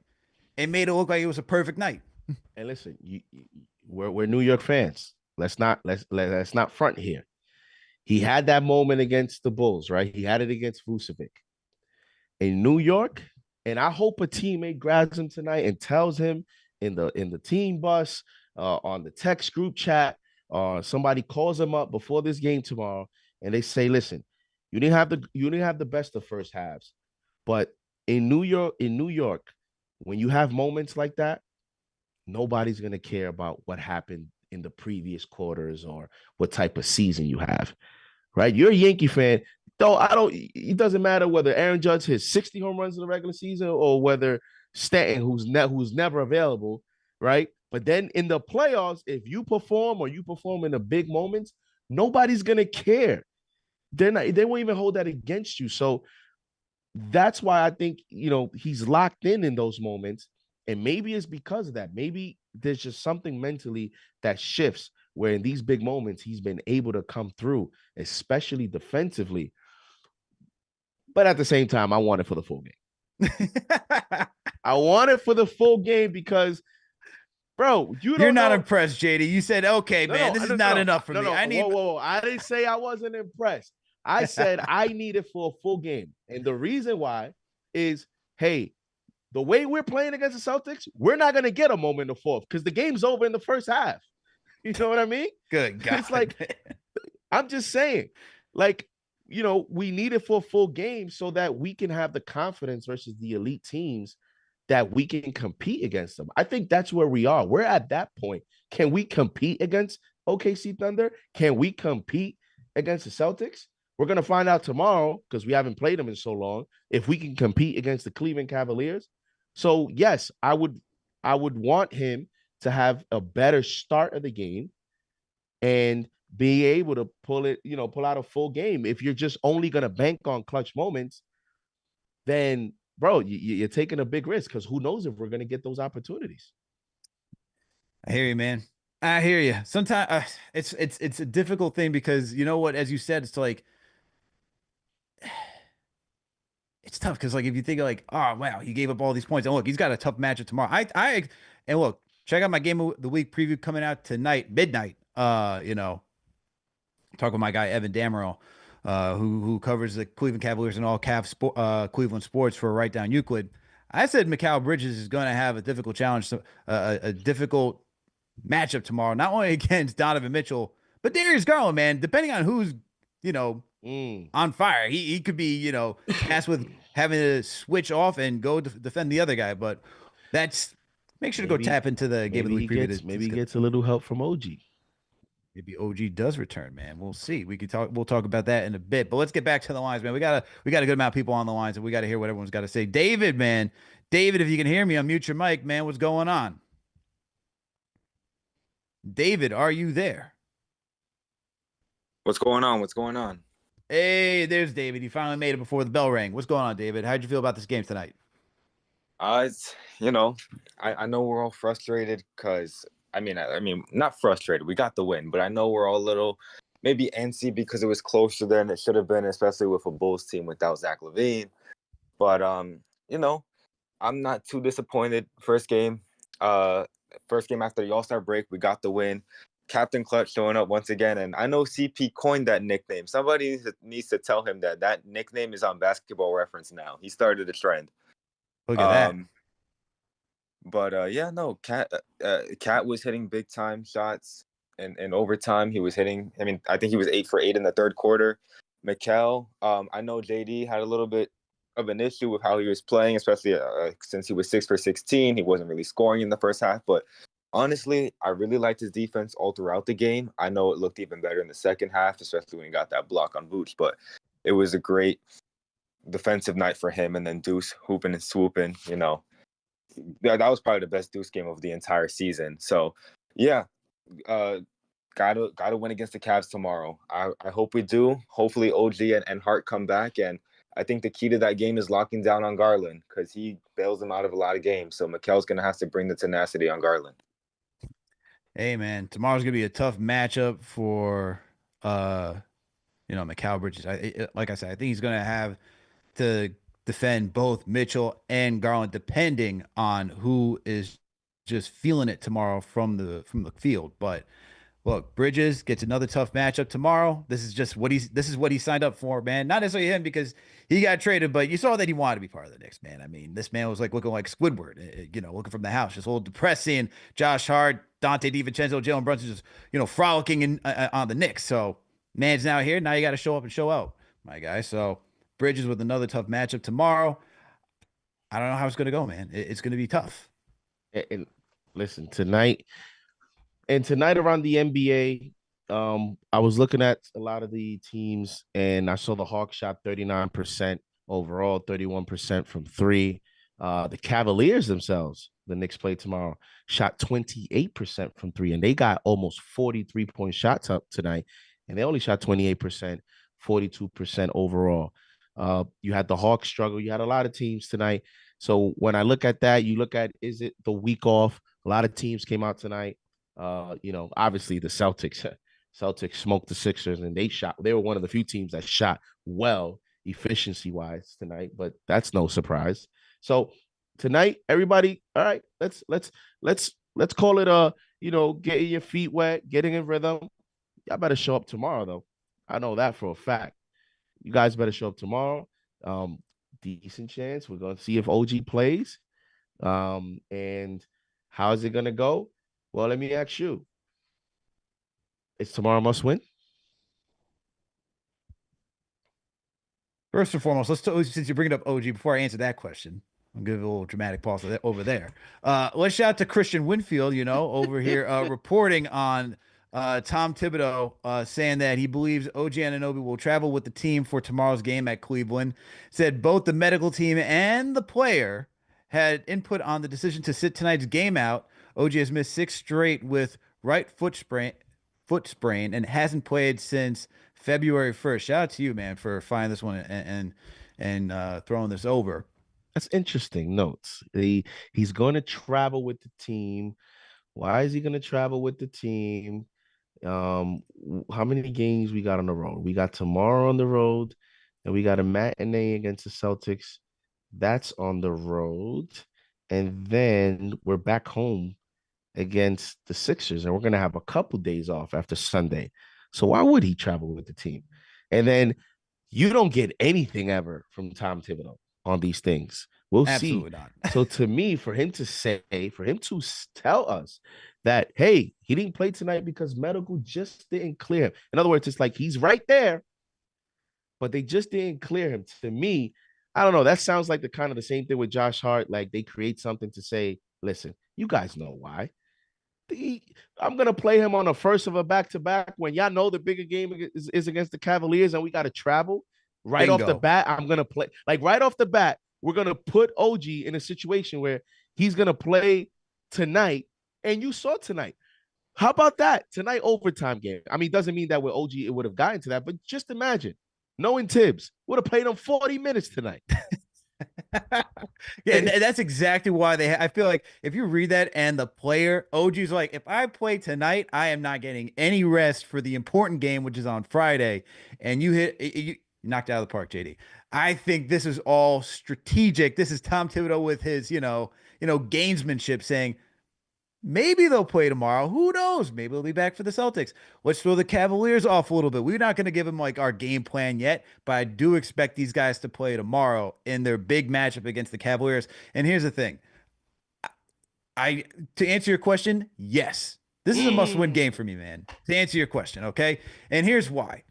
It made it look like it was a perfect night. And listen, we're New York fans. Let's not front here. He had that moment against the Bulls, right? He had it against Vucevic in New York, and I hope a teammate grabs him tonight and tells him in the team bus, on the text group chat, somebody calls him up before this game tomorrow, and they say, "Listen, you didn't have the best of first halves, but in New York, when you have moments like that, nobody's going to care about what happened in the previous quarters or what type of season you have, right? You're a Yankee fan. Though it doesn't matter whether Aaron Judge hits 60 home runs in the regular season or whether Stanton, who's never available, right? But then in the playoffs, if you perform or you perform in the big moments, nobody's going to care. They won't even hold that against you. So that's why I think, he's locked in those moments. And maybe it's because of that. Maybe there's just something mentally that shifts where in these big moments, he's been able to come through, especially defensively. But at the same time, I want it for the full game. I want it for the full game because, bro, You're not impressed, JD. You said, okay, man, this is not enough for me. I need. Whoa. I didn't say I wasn't impressed. I said I need it for a full game. And the reason why is, hey, the way we're playing against the Celtics, we're not going to get a moment in the fourth because the game's over in the first half. You know what I mean? Good God. It's like, I'm just saying, like, we need it for a full game so that we can have the confidence versus the elite teams that we can compete against them. I think that's where we are. We're at that point. Can we compete against OKC Thunder? Can we compete against the Celtics? We're going to find out tomorrow because we haven't played them in so long if we can compete against the Cleveland Cavaliers. So, yes, I would want him to have a better start of the game and be able to pull out a full game. If you're just only going to bank on clutch moments, then, bro, you're taking a big risk because who knows if we're going to get those opportunities. I hear you, man. I hear you. Sometimes it's a difficult thing because you know what, as you said, it's like it's tough because like if you think like, oh wow, he gave up all these points, and look, he's got a tough matchup tomorrow. And look, check out my game of the week preview coming out tonight, midnight. Talk with my guy Evan Damerol, who covers the Cleveland Cavaliers and all Cleveland sports for Right Down Euclid. I said Mikal Bridges is going to have a difficult challenge, a difficult matchup tomorrow, not only against Donovan Mitchell, but Darius Garland, man. Depending on who's, on fire, he could be, tasked with having to switch off and go defend the other guy. But make sure to go tap into the game of the week preview. Maybe he gets a little help from OG. Maybe OG does return, man. We'll see. We'll talk about that in a bit. But let's get back to the lines, man. We got a good amount of people on the lines, and we got to hear what everyone's got to say. David, man. David, if you can hear me, unmute your mic, man. What's going on? David, are you there? What's going on? Hey, there's David. You finally made it before the bell rang. What's going on, David? How'd you feel about this game tonight? I know we're all frustrated because I mean, not frustrated. We got the win, but I know we're all a little maybe antsy because it was closer than it should have been, especially with a Bulls team without Zach LaVine. But I'm not too disappointed. First game after the All-Star break, we got the win. Captain Clutch showing up once again, and I know CP coined that nickname. Somebody needs to tell him that nickname is on Basketball Reference now. He started the trend. Look at that. But yeah, no, Cat was hitting big time shots in overtime. He was hitting. I mean, I think he was 8 for 8 in the third quarter. Mikal, I know JD had a little bit of an issue with how he was playing, especially since he was 6 for 16. He wasn't really scoring in the first half, but honestly, I really liked his defense all throughout the game. I know it looked even better in the second half, especially when he got that block on Boots, but it was a great defensive night for him. And then Deuce hooping and swooping, that was probably the best Deuce game of the entire season. So, yeah, gotta win against the Cavs tomorrow. I hope we do. Hopefully, OG and Hart come back, and I think the key to that game is locking down on Garland because he bails them out of a lot of games. So Mikel's gonna have to bring the tenacity on Garland. Hey man, tomorrow's gonna be a tough matchup for Mikal Bridges. Like I said, I think he's gonna have to defend both Mitchell and Garland, depending on who is just feeling it tomorrow from the field. But look, Bridges gets another tough matchup tomorrow. This is what he signed up for, man. Not necessarily him because he got traded, but you saw that he wanted to be part of the Knicks, man. I mean, this man was like looking like Squidward, looking from the house, just a little depressed seeing Josh Hart, Dante DiVincenzo, Jalen Brunson just frolicking on the Knicks. So man's now here. Now you got to show up and show out, my guy. So Bridges with another tough matchup tomorrow. I don't know how it's gonna go, man. It's gonna be tough. And listen, tonight around the NBA, I was looking at a lot of the teams, and I saw the Hawks shot 39% overall, 31% from three. The Cavaliers themselves, the Knicks play tomorrow, shot 28% from three, and they got almost 43-point shots up tonight, and they only shot 28%, 42% overall. You had the Hawks struggle. You had a lot of teams tonight. So when I look at that, you look at, is it the week off? A lot of teams came out tonight. Obviously the Celtics smoked the Sixers, and they were one of the few teams that shot well efficiency wise tonight, but that's no surprise. So tonight, everybody, all right, let's call it getting your feet wet, getting in rhythm. Y'all better show up tomorrow, though. I know that for a fact. You guys better show up tomorrow. Decent chance. We're gonna see if OG plays. And how is it gonna go? Well, let me ask you. Is tomorrow must win? First and foremost, since you bring it up OG, before I answer that question, I'll give a little dramatic pause over there. Let's shout out to Christian Winfield, over here reporting on Tom Thibodeau saying that he believes OG Anunoby will travel with the team for tomorrow's game at Cleveland. Said both the medical team and the player had input on the decision to sit tonight's game out. OG has missed 6 straight with right foot sprain and hasn't played since February 1st. Shout out to you, man, for finding this one and throwing this over. That's interesting notes. He's going to travel with the team. Why is he going to travel with the team? How many games we got on the road? We got tomorrow on the road, and we got a matinee against the Celtics. That's on the road. And then we're back home against the Sixers, and we're going to have a couple days off after Sunday. So why would he travel with the team? And then you don't get anything ever from Tom Thibodeau on these things. We'll Absolutely see. Not. So to me, for him to tell us that, hey, he didn't play tonight because medical just didn't clear him. In other words, it's like he's right there, but they just didn't clear him. To me, I don't know. That sounds like the same thing with Josh Hart. Like they create something to say, listen, you guys know why. I'm going to play him on the first of a back-to-back when y'all know the bigger game is against the Cavaliers and we got to travel. Right Bingo. Off the bat, I'm going to play. Like right off the bat, we're going to put OG in a situation where he's going to play tonight. And you saw tonight. How about that? Tonight, overtime game. I mean, doesn't mean that with OG it would have gotten to that, but just imagine. Knowing Tibbs would have played him 40 minutes tonight. Yeah, that's exactly why I feel like if you read that and the player, OG's like, if I play tonight, I am not getting any rest for the important game, which is on Friday. And you knocked it out of the park, JD. I think this is all strategic. This is Tom Thibodeau with his, gamesmanship saying, maybe they'll play tomorrow. Who knows? Maybe they'll be back for the Celtics. Let's throw the Cavaliers off a little bit. We're not going to give them like our game plan yet, but I do expect these guys to play tomorrow in their big matchup against the Cavaliers. And here's the thing. To answer your question, yes. This is a must-win game for me, man. To answer your question, okay? And here's why.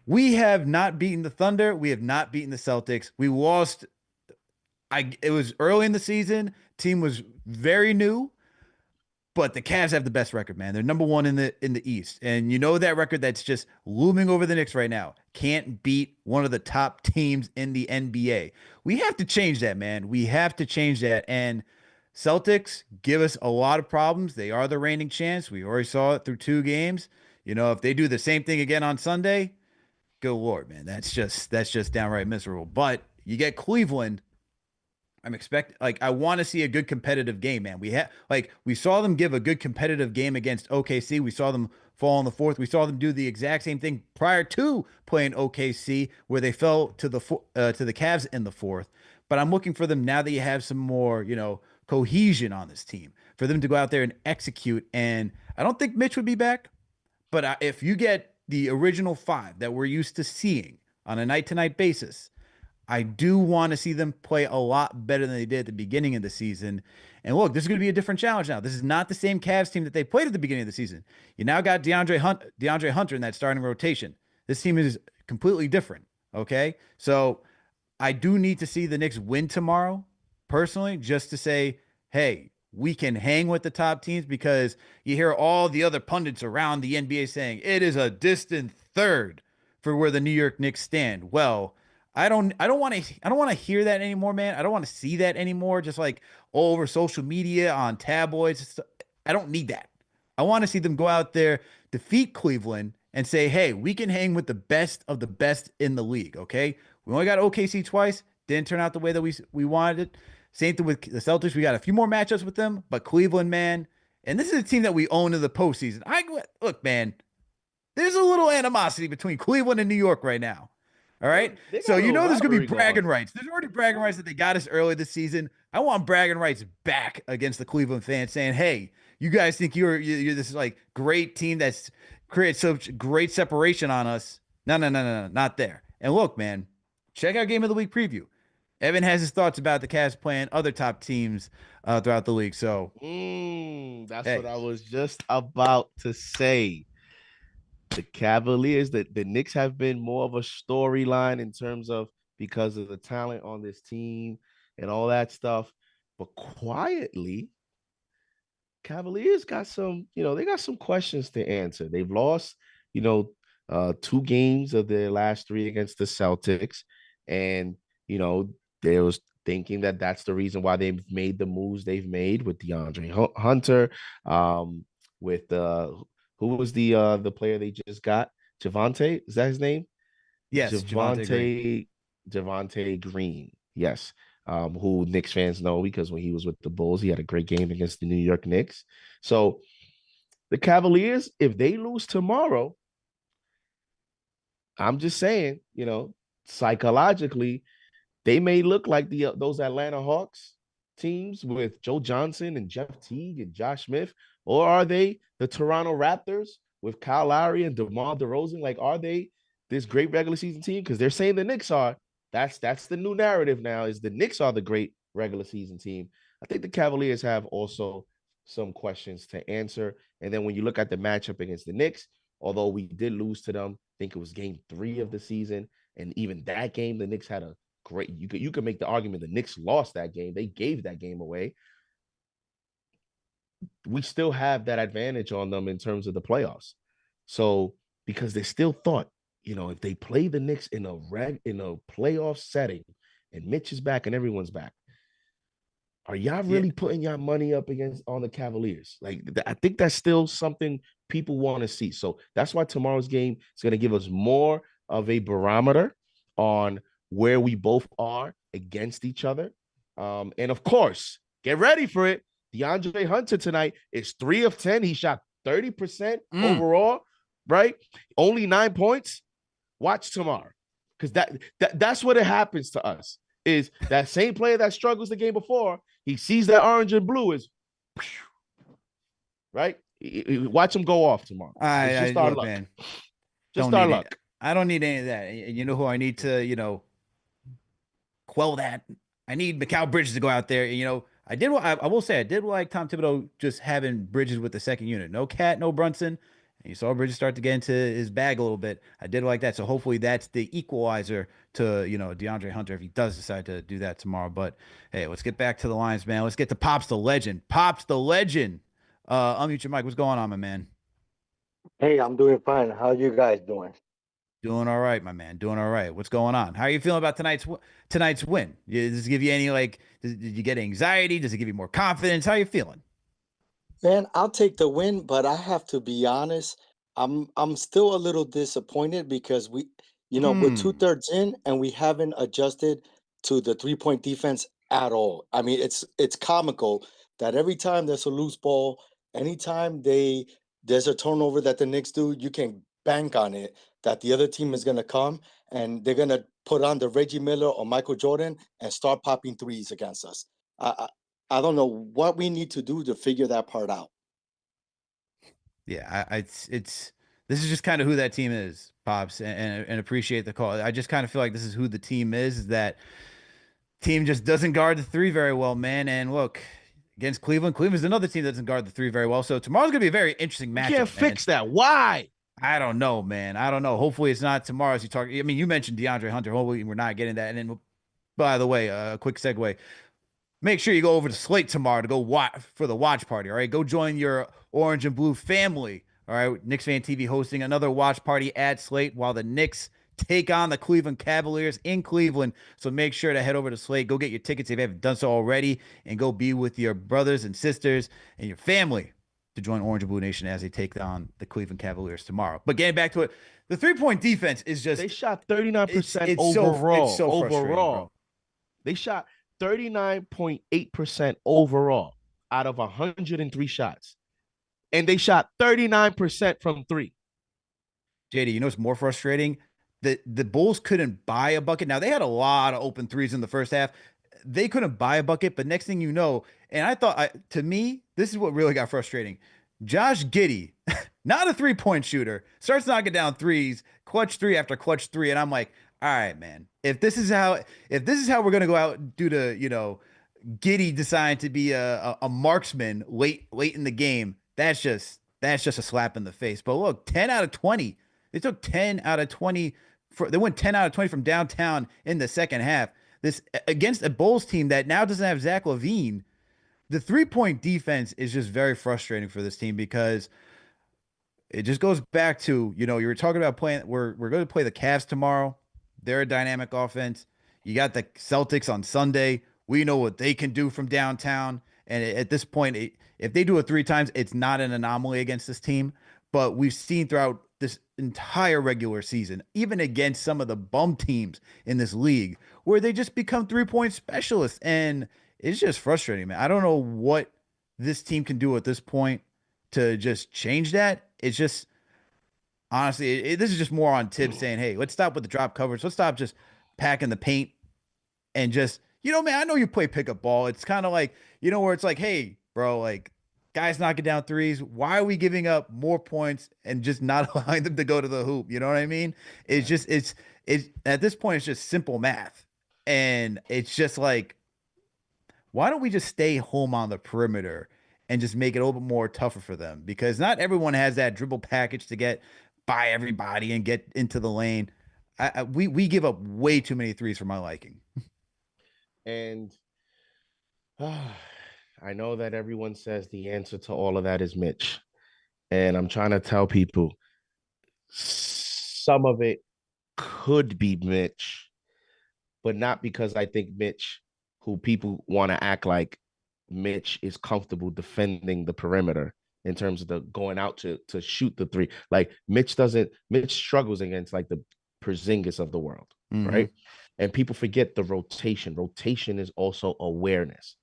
We have not beaten the Thunder. We have not beaten the Celtics. We lost. It was early in the season. Team was very new, but the Cavs have the best record, man. They're number one in the East, and you know that record that's just looming over the Knicks right now. Can't beat one of the top teams in the NBA. We have to change that, man. We have to change that. And Celtics give us a lot of problems. They are the reigning champs. We already saw it through 2 games. You know, if they do the same thing again on Sunday, good Lord, man, that's just downright miserable. But you get Cleveland. I want to see a good competitive game, man. We saw them give a good competitive game against OKC. We saw them fall in the fourth. We saw them do the exact same thing prior to playing OKC, where they fell to the Cavs in the fourth. But I'm looking for them now that you have some more, cohesion on this team, for them to go out there and execute. And I don't think Mitch would be back, but if you get the original five that we're used to seeing on a night-to-night basis, I do want to see them play a lot better than they did at the beginning of the season. And look, this is going to be a different challenge now. This is not the same Cavs team that they played at the beginning of the season. You now got DeAndre Hunter in that starting rotation. This team is completely different. Okay. So I do need to see the Knicks win tomorrow, personally, just to say, hey, we can hang with the top teams, because you hear all the other pundits around the NBA saying it is a distant third for where the New York Knicks stand. Well, I don't want to hear that anymore, man. I don't want to see that anymore. Just like all over social media, on tabloids. I don't need that. I want to see them go out there, defeat Cleveland, and say, hey, we can hang with the best of the best in the league. Okay. We only got OKC twice. Didn't turn out the way that we wanted it. Same thing with the Celtics. We got a few more matchups with them, but Cleveland, man, and this is a team that we own in the postseason. Look, man, there's a little animosity between Cleveland and New York right now. All right. They got So a you little know there's gonna be rivalry bragging going. rights. There's already bragging rights that they got us early this season. I want bragging rights back against the Cleveland fans, saying, "Hey, you guys think you're this like great team that's created such great separation on us? No, no, no, no, no, not there." And look, man, check out Game of the Week preview. Evan has his thoughts about the Cavs playing other top teams throughout the league. So, That's hey, what I was just about to say. The Cavaliers, the Knicks have been more of a storyline in terms of, because of the talent on this team and all that stuff. But quietly, Cavaliers got they got some questions to answer. They've lost, 2 games of their last 3 against the Celtics. And, there was thinking that that's the reason why they've made the moves they've made with DeAndre Hunter, with who was the player they just got? Javante, is that his name? yes, Javante Green. Javante Green. Yes. Who Knicks fans know, because when he was with the Bulls, he had a great game against the New York Knicks. So the Cavaliers, if they lose tomorrow, I'm just saying, psychologically, they may look like those Atlanta Hawks teams with Joe Johnson and Jeff Teague and Josh Smith, or are they the Toronto Raptors with Kyle Lowry and DeMar DeRozan? Like, are they this great regular season team? Because they're saying the Knicks are. That's the new narrative now, is the Knicks are the great regular season team. I think the Cavaliers have also some questions to answer. And then when you look at the matchup against the Knicks, although we did lose to them, I think it was game 3 of the season. And even that game, the Knicks had a great, you could make the argument the Knicks lost that game. They gave that game away. We still have that advantage on them in terms of the playoffs. So, because they still thought, if they play the Knicks in a playoff setting and Mitch is back and everyone's back, are y'all really putting y'all money up on the Cavaliers? Like, I think that's still something people want to see. So that's why tomorrow's game is going to give us more of a barometer on where we both are against each other. And of course, get ready for it. DeAndre Hunter tonight is 3 of 10. He shot 30% overall, right? Only 9 points. Watch tomorrow, because that's what it happens to us. Is that same player that struggles the game before, he sees that orange and blue is, right? Watch him go off tomorrow. It's just our luck. Man, just our luck. I don't need any of that. You know who I need to, quell that? I need Mikal Bridges to go out there. I will say I did like Tom Thibodeau just having Bridges with the second unit. No Cat, no Brunson. And you saw Bridges start to get into his bag a little bit. I did like that. So hopefully that's the equalizer to, DeAndre Hunter if he does decide to do that tomorrow. But hey, let's get back to the Lions, man. Let's get to Pops the legend. Pops the legend. Unmute your mic. What's going on, my man? Hey, I'm doing fine. How you guys doing? Doing all right, my man. Doing all right. What's going on? How are you feeling about tonight's win? Does it give you any did you get anxiety? Does it give you more confidence? How are you feeling? Man, I'll take the win, but I have to be honest. I'm still a little disappointed because we're Hmm. two-thirds in and we haven't adjusted to the three-point defense at all. I mean, it's comical that every time there's a loose ball, anytime there's a turnover that the Knicks do, you can bank on it that the other team is gonna come and they're gonna put on the Reggie Miller or Michael Jordan and start popping threes against us. I don't know what we need to do to figure that part out. Yeah, it's this is just kind of who that team is, Pops, and appreciate the call. I just kind of feel like this is who the team is that team just doesn't guard the three very well, man. And look, against Cleveland's another team that doesn't guard the three very well. So tomorrow's gonna be a very interesting You can't matchup, man. fix that. Why? I don't know, man. I don't know. Hopefully it's not tomorrow as you talk. I mean, you mentioned DeAndre Hunter. Hopefully we're not getting that. And then, by the way, a quick segue. Make sure you go over to Slate tomorrow to go watch for the watch party. All right, go join your orange and blue family. All right, Knicks Fan TV hosting another watch party at Slate while the Knicks take on the Cleveland Cavaliers in Cleveland. So make sure to head over to Slate. Go get your tickets if you haven't done so already, and go be with your brothers and sisters and your family to join Orange and Blue Nation as they take on the Cleveland Cavaliers tomorroor. But getting back to it, the 3-point defense is just They shot 39% it's overall. so frustrating, bro. They shot 39.8% overall out of 103 shots. And they shot 39% from three. JD, you know what's more frustrating? The Bulls couldn't buy a bucket. Now they had a lot of open threes in the first half. They couldn't buy a bucket, but next thing you know, and I thought to me, this is what really got frustrating. Josh Giddey, not a three-point shooter, starts knocking down threes, clutch three after clutch three, and I'm like, all right, man. If this is how we're gonna go out due to, Giddey deciding to be a marksman late in the game, that's just a slap in the face. But look, 10 out of 20. They took 10 out of 20. They went 10 out of 20 from downtown in the second half. This against a Bulls team that now doesn't have Zach LaVine. The 3-point defense is just very frustrating for this team because it just goes back to, you were talking about playing. We're going to play the Cavs tomorrow. They're a dynamic offense. You got the Celtics on Sunday. We know what they can do from downtown. And at this point, if they do it 3 times, it's not an anomaly against this team. But we've seen throughout this entire regular season, even against some of the bum teams in this league, where they just become 3-point specialists. And it's just frustrating, man. I don't know what this team can do at this point to just change that. It's just honestly, this is just more on Tibbs saying, "Hey, let's stop with the drop coverage. Let's stop just packing the paint and just, man, I know you play pickup ball. It's kind of like, where it's like, hey, bro, like guys knocking down threes. Why are we giving up more points and just not allowing them to go to the hoop? You know what I mean? It's just, it's at this point, it's just simple math, and it's just like, why don't we just stay home on the perimeter and just make it a little bit more tougher for them? Because not everyone has that dribble package to get by everybody and get into the lane. We give up way too many threes for my liking. And I know that everyone says the answer to all of that is Mitch. And I'm trying to tell people some of it could be Mitch, but not because I think Mitch, who people want to act like Mitch is comfortable defending the perimeter in terms of the going out to shoot the three. Like Mitch struggles against like the Porzingis of the world, right? And people forget the rotation. Rotation is also awareness.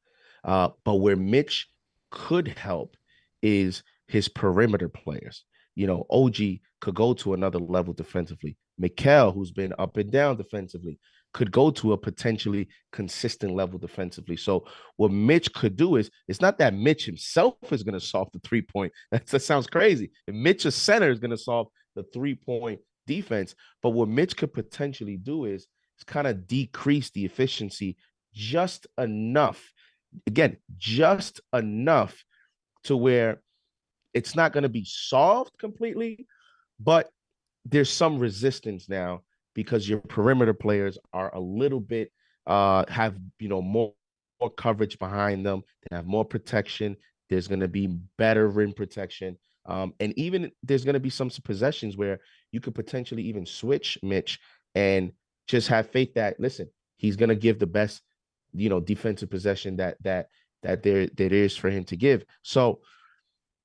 But where Mitch could help is his perimeter players. OG could go to another level defensively. Mikal, who's been up and down defensively, could go to a potentially consistent level defensively. So what Mitch could do is, it's not that Mitch himself is going to solve the 3-point. That sounds crazy. If Mitch, a center, is going to solve the 3-point defense, but what Mitch could potentially do is kind of decrease the efficiency just enough again, just enough to where it's not going to be solved completely, but there's some resistance now because your perimeter players are a little bit have more coverage behind them. They have more protection. There's going to be better rim protection. And even there's going to be some possessions where you could potentially even switch Mitch and just have faith that, listen, he's going to give the best, defensive possession that there is for him to give. So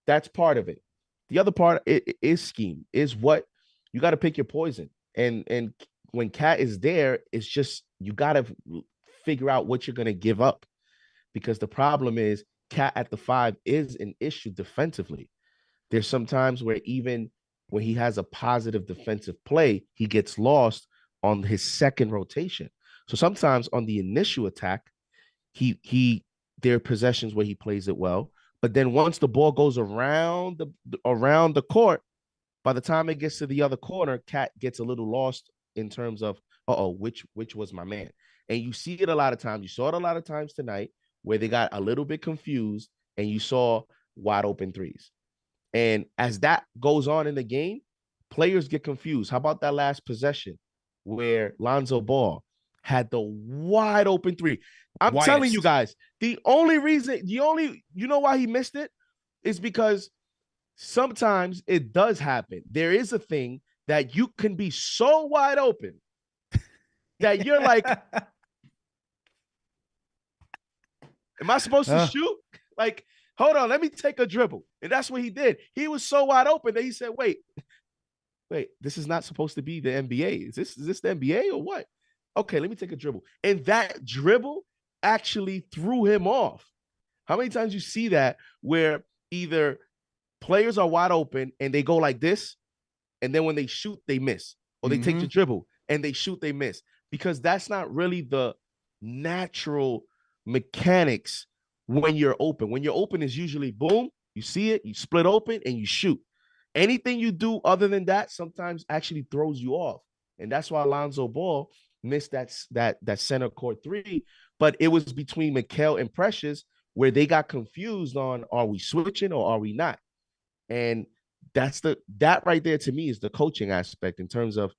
that's part of it. The other part is scheme, is what you got to pick your poison. And when Cat is there, it's just you got to figure out what you're going to give up, because the problem is Cat at the 5 is an issue defensively. There's some times where even when he has a positive defensive play, he gets lost on his second rotation. So sometimes on the initial attack, there are possessions where he plays it well, but then once the ball goes around the court, by the time it gets to the other corner, Cat gets a little lost in terms of, which was my man. And you see it a lot of times. You saw it a lot of times tonight where they got a little bit confused and you saw wide open threes. And as that goes on in the game, players get confused. How about that last possession where Lonzo Ball had the wide open three? I'm telling you guys, you know why he missed it is because sometimes it does happen. There is a thing that you can be so wide open that you're like, am I supposed to shoot? Like, hold on, let me take a dribble. And that's what he did. He was so wide open that he said, wait, this is not supposed to be the NBA. Is this the NBA or what? Okay, let me take a dribble. And that dribble actually threw him off. How many times you see that where either players are wide open and they go like this, and then when they shoot, they miss. Or they take the dribble and they shoot, they miss. Because that's not really the natural mechanics when you're open. When you're open is usually boom, you see it, you split open, and you shoot. Anything you do other than that sometimes actually throws you off. And that's why Lonzo Ball missed that center court 3. But it was between Mikal and Precious where they got confused on, are we switching or are we not? And that right there to me is the coaching aspect in terms of,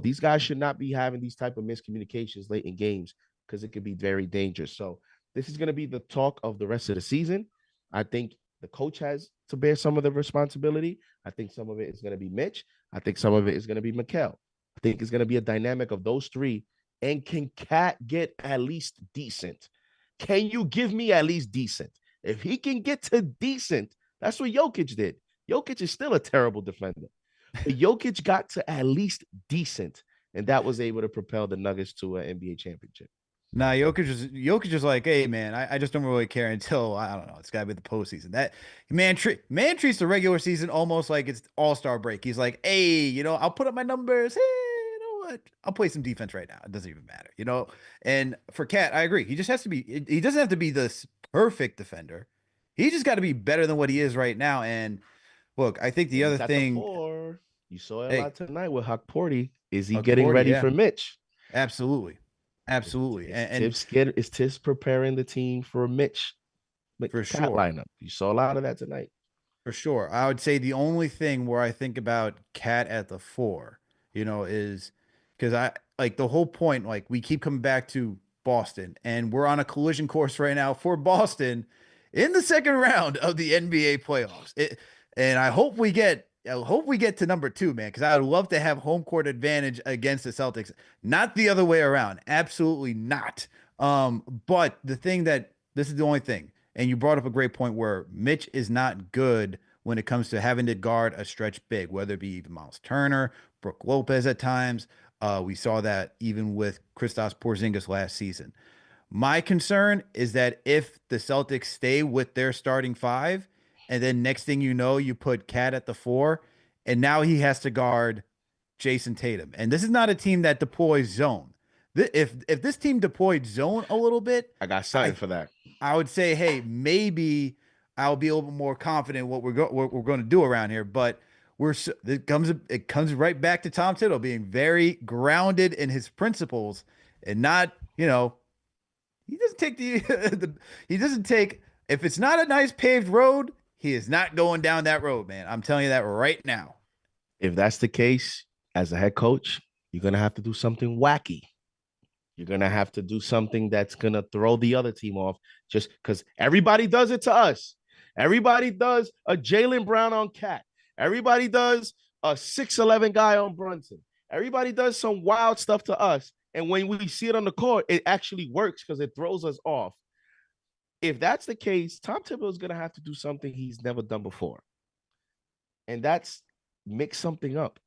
these guys should not be having these type of miscommunications late in games because it could be very dangerous. So this is going to be the talk of the rest of the season. I think the coach has to bear some of the responsibility. I think some of it is going to be Mitch. I think some of it is going to be Mikal. I think it's going to be a dynamic of those 3. And can Cat get at least decent? Can you give me at least decent? If he can get to decent, that's what Jokic did. Jokic is still a terrible defender. But Jokic got to at least decent, and that was able to propel the Nuggets to an NBA championship. Nah, Jokic is like, hey man, I just don't really care until, I don't know, it's gotta be the postseason. That man treats the regular season almost like it's All-Star break. He's like, hey, I'll put up my numbers. Hey, you know what? I'll play some defense right now. It doesn't even matter, And for Cat, I agree. He just has to be. He doesn't have to be this perfect defender. He just got to be better than what he is right now. And look, I think the other thing, you saw it a lot tonight with Huck Porty. Is he getting Porty, ready for Mitch? Absolutely. Is Tibbs preparing the team for Mitch? For sure. Lineup. You saw a lot of that tonight. For sure. I would say the only thing where I think about Cat at the 4, is because I like the whole point, like we keep coming back to Boston, and we're on a collision course right now for Boston in the second round of the NBA playoffs. And I hope we get to number 2, man, because I would love to have home court advantage against the Celtics, not the other way around. Absolutely not. But this is the only thing. And you brought up a great point where Mitch is not good when it comes to having to guard a stretch big, whether it be even Miles Turner, Brook Lopez at times. We saw that even with Kristaps Porzingis last season. My concern is that if the Celtics stay with their starting 5, and then next thing you know, you put Cat at the 4, and now he has to guard Jason Tatum. And this is not a team that deploys zone. If this team deployed zone a little bit, I got something for that. I would say, hey, maybe I'll be a little bit more confident what we're going to do around here. But it comes right back to Tom Thibodeau being very grounded in his principles and not, He doesn't take he doesn't take, if it's not a nice paved road, he is not going down that road, man. I'm telling you that right now. If that's the case, as a head coach, you're gonna have to do something wacky. You're gonna have to do something that's gonna throw the other team off, just because everybody does it to us. Everybody does a Jaylen Brown on Cat. Everybody does a 6'11" guy on Brunson. Everybody does some wild stuff to us. And when we see it on the court, it actually works because it throws us off. If that's the case, Tom Thibodeau is gonna have to do something he's never done before. And that's mix something up.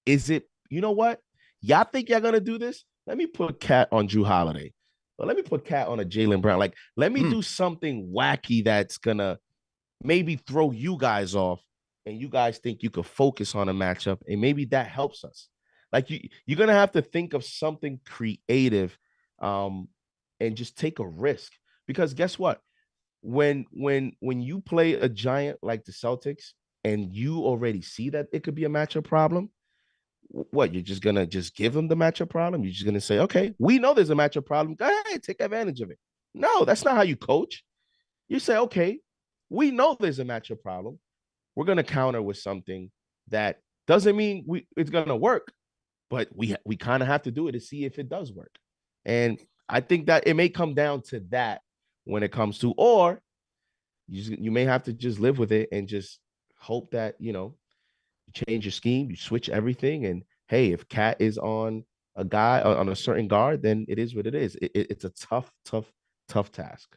Is it, you know what? Y'all think y'all gonna do this? Let me put Cat on Drew Holiday. Or let me put Cat on a Jaylen Brown. Like, let me do something wacky that's gonna maybe throw you guys off, and you guys think you could focus on a matchup, and maybe that helps us. Like you're gonna have to think of something creative, and just take a risk. Because guess what? When you play a giant like the Celtics, and you already see that it could be a matchup problem, what, you're just gonna just give them the matchup problem? You're just gonna say, okay, we know there's a matchup problem. Go ahead, take advantage of it. No, that's not how you coach. You say, okay, we know there's a matchup problem. We're gonna counter with something that doesn't mean it's gonna work, but we kind of have to do it to see if it does work. And I think that it may come down to that when it comes to, or you may have to just live with it and just hope that you change your scheme, you switch everything, and hey, if Cat is on a guy on a certain guard, then it is what it is. It's a tough task.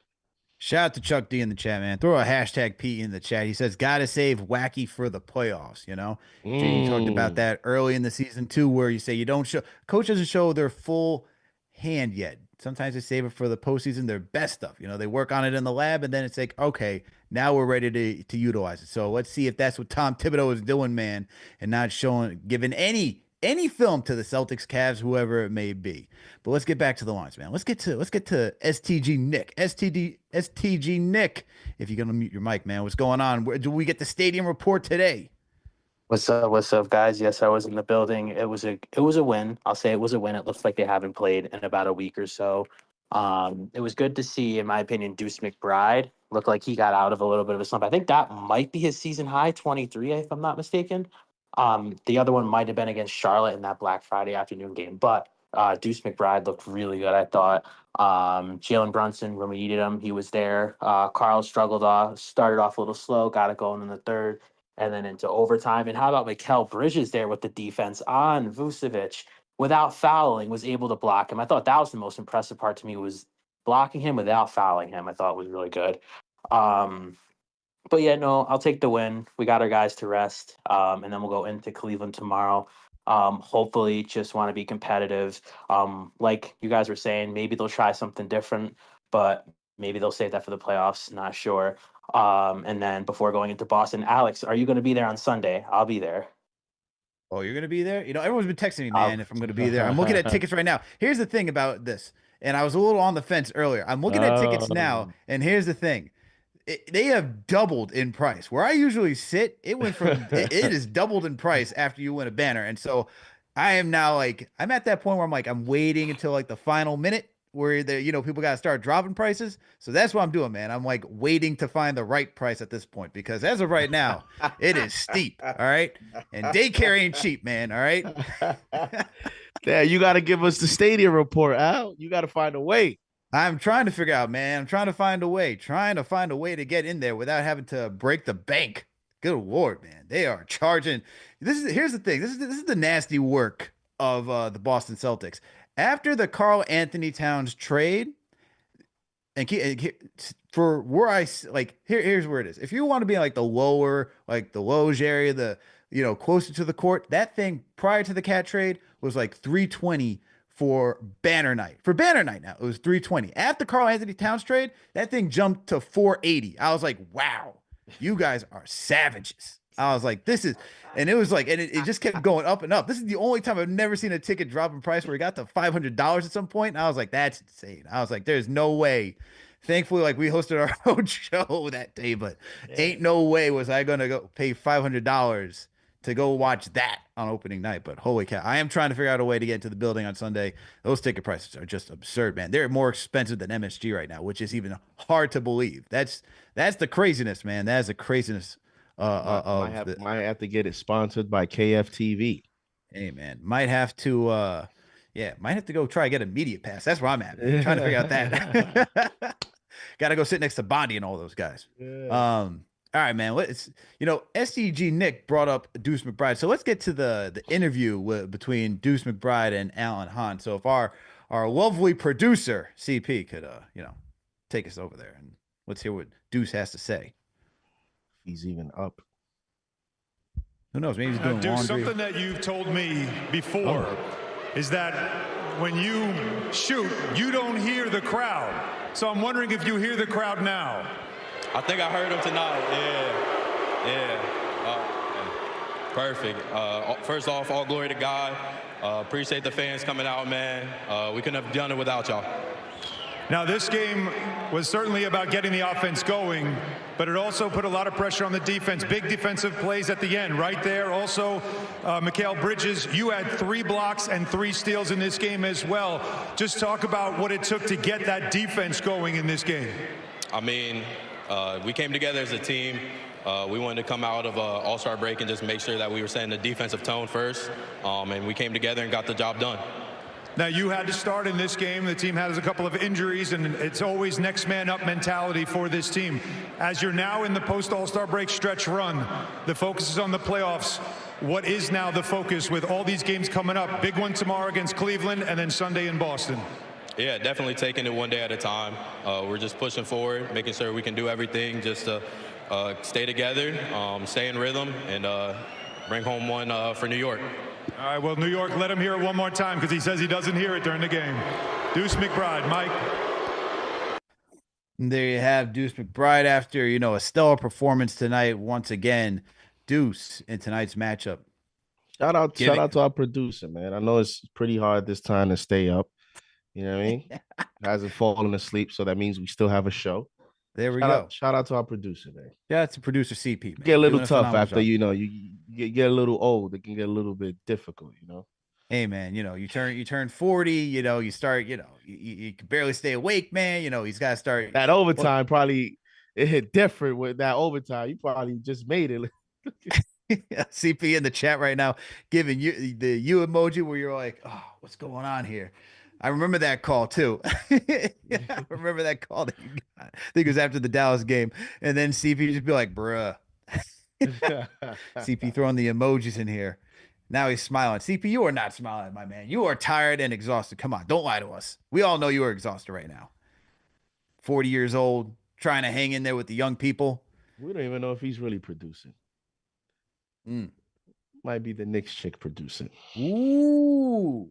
Shout out to Chuck D in the chat, man. Throw a hashtag P in the chat. He says, gotta save Wacky for the playoffs, you know? JD talked about that early in the season too, where you say you don't show, coach doesn't show their full hand yet. Sometimes they save it for the postseason, their best stuff. You know, they work on it in the lab, and then it's like, okay, now we're ready to utilize it. So let's see if that's what Tom Thibodeau is doing, man, and not giving any film to the Celtics, Cavs, whoever it may be. But let's get back to the lines, man. Let's get to STG Nick. STG Nick. If you're gonna mute your mic, man, what's going on? Do we get the stadium report today? What's up? What's up, guys? Yes, I was in the building. It was a win. I'll say it was a win. It looks like they haven't played in about a week or so. It was good to see, in my opinion, Deuce McBride look like he got out of a little bit of a slump. I think that might be his season high, 23, if I'm not mistaken. The other one might have been against Charlotte in that Black Friday afternoon game, but Deuce McBride looked really good, I thought. Jalen Brunson, when we needed him, he was there. Carl started off a little slow, got it going in the third, and then into overtime. And how about Mikal Bridges there with the defense on Vucevic without fouling, was able to block him. I thought that was the most impressive part to me, was blocking him without fouling him. I thought was really good. But yeah, no, I'll take the win. We got our guys to rest, and then we'll go into Cleveland tomorrow. Hopefully, just want to be competitive. Like you guys were saying, maybe they'll try something different, but maybe they'll save that for the playoffs. Not sure. And then before going into Boston, Alex, are you going to be there on Sunday? I'll be there. Oh, you're going to be there? You know, everyone's been texting me, man, if I'm going to be there. I'm looking at tickets right now. Here's the thing about this, and I was a little on the fence earlier. I'm looking at tickets now, and here's the thing. They have doubled in price. Where I usually sit, it went from it is doubled in price after you win a banner. And so I am now like, I'm at that point where I'm waiting until like the final minute where people got to start dropping prices. So that's what I'm doing, man. I'm like waiting to find the right price at this point, because as of right now, it is steep. All right. And daycare ain't cheap, man. All right. Yeah, you got to give us the stadium report, Al. You got to find a way. I'm trying to figure out, man. I'm trying to find a way to get in there without having to break the bank. Good Lord, man. They are charging. Here's the thing. This is the nasty work of the Boston Celtics. After the Karl Anthony Towns trade, for where here's where it is. If you want to be like the lower, like the Loge area, closer to the court, that thing prior to the Cat trade was like 320 for banner night. For banner night now, it was 320. After Karl Anthony Towns trade, that thing jumped to 480. I was like, wow, you guys are savages. I was like, and it was like, and it just kept going up and up. This is the only time I've never seen a ticket drop in price where it got to $500 at some point. And I was like, that's insane. I was like, there's no way. Thankfully, like, we hosted our own show that day, but ain't no way was I going to go pay $500 to go watch that on opening night. But holy cow, I am trying to figure out a way to get into the building on Sunday. Those ticket prices are just absurd, man. They're more expensive than MSG right now, which is even hard to believe. That's the craziness, man. That is the craziness Might have to get it sponsored by KFTV. Hey, man, might have to might have to go try to get a media pass. That's where I'm at, man. Trying to figure out that. Got to go sit next to Bondi and all those guys. Yeah. All right, man. SCG Nick brought up Deuce McBride. So let's get to the interview between Deuce McBride and Alan Hahn. So if our lovely producer CP could take us over there and let's hear what Deuce has to say. He's even up. Who knows? Maybe he's doing Deuce, laundry. something that you've told me before is that when you shoot, you don't hear the crowd. So I'm wondering if you hear the crowd now. I think I heard him tonight. Yeah. Perfect. First off, all glory to God. Appreciate the fans coming out, man. We couldn't have done it without y'all. Now, this game was certainly about getting the offense going, but it also put a lot of pressure on the defense. Big defensive plays at the end, right there. Also, Mikal Bridges, you had 3 blocks and 3 steals in this game as well. Just talk about what it took to get that defense going in this game. I mean, we came together as a team. We wanted to come out of All-Star break and just make sure that we were setting the defensive tone first, and we came together and got the job done. Now, you had to start in this game. The team has a couple of injuries, and it's always next man up mentality for this team. As you're now in the post-All-Star break stretch run, the focus is on the playoffs. What is now the focus with all these games coming up? Big one tomorrow against Cleveland and then Sunday in Boston. Yeah, definitely taking it one day at a time. We're just pushing forward, making sure we can do everything just to stay together, stay in rhythm, and bring home one for New York. All right, well, New York, let him hear it one more time because he says he doesn't hear it during the game. Deuce McBride, Mike. And there you have Deuce McBride after, a stellar performance tonight. Once again, Deuce in tonight's matchup. Shout out to our producer, man. I know it's pretty hard this time to stay up. You know what I mean? Hasn't fallen asleep, so that means we still have a show. There we go. Shout out to our producer, man. Yeah, it's a producer CP, man. Get a little tough after you get a little old. It can get a little bit difficult, Hey, man, you turn 40. You start. You can barely stay awake, man. He's got to start. That overtime probably it hit different with that overtime. You probably just made it. CP in the chat right now giving you the you emoji where you're like, oh, what's going on here? I remember that call too. I remember that call that you got. I think it was after the Dallas game. And then CP just be like, bruh. CP throwing the emojis in here. Now he's smiling. CP, you are not smiling, my man. You are tired and exhausted. Come on, don't lie to us. We all know you are exhausted right now. 40 years old, trying to hang in there with the young people. We don't even know if he's really producing. Might be the Knicks chick producing. Ooh.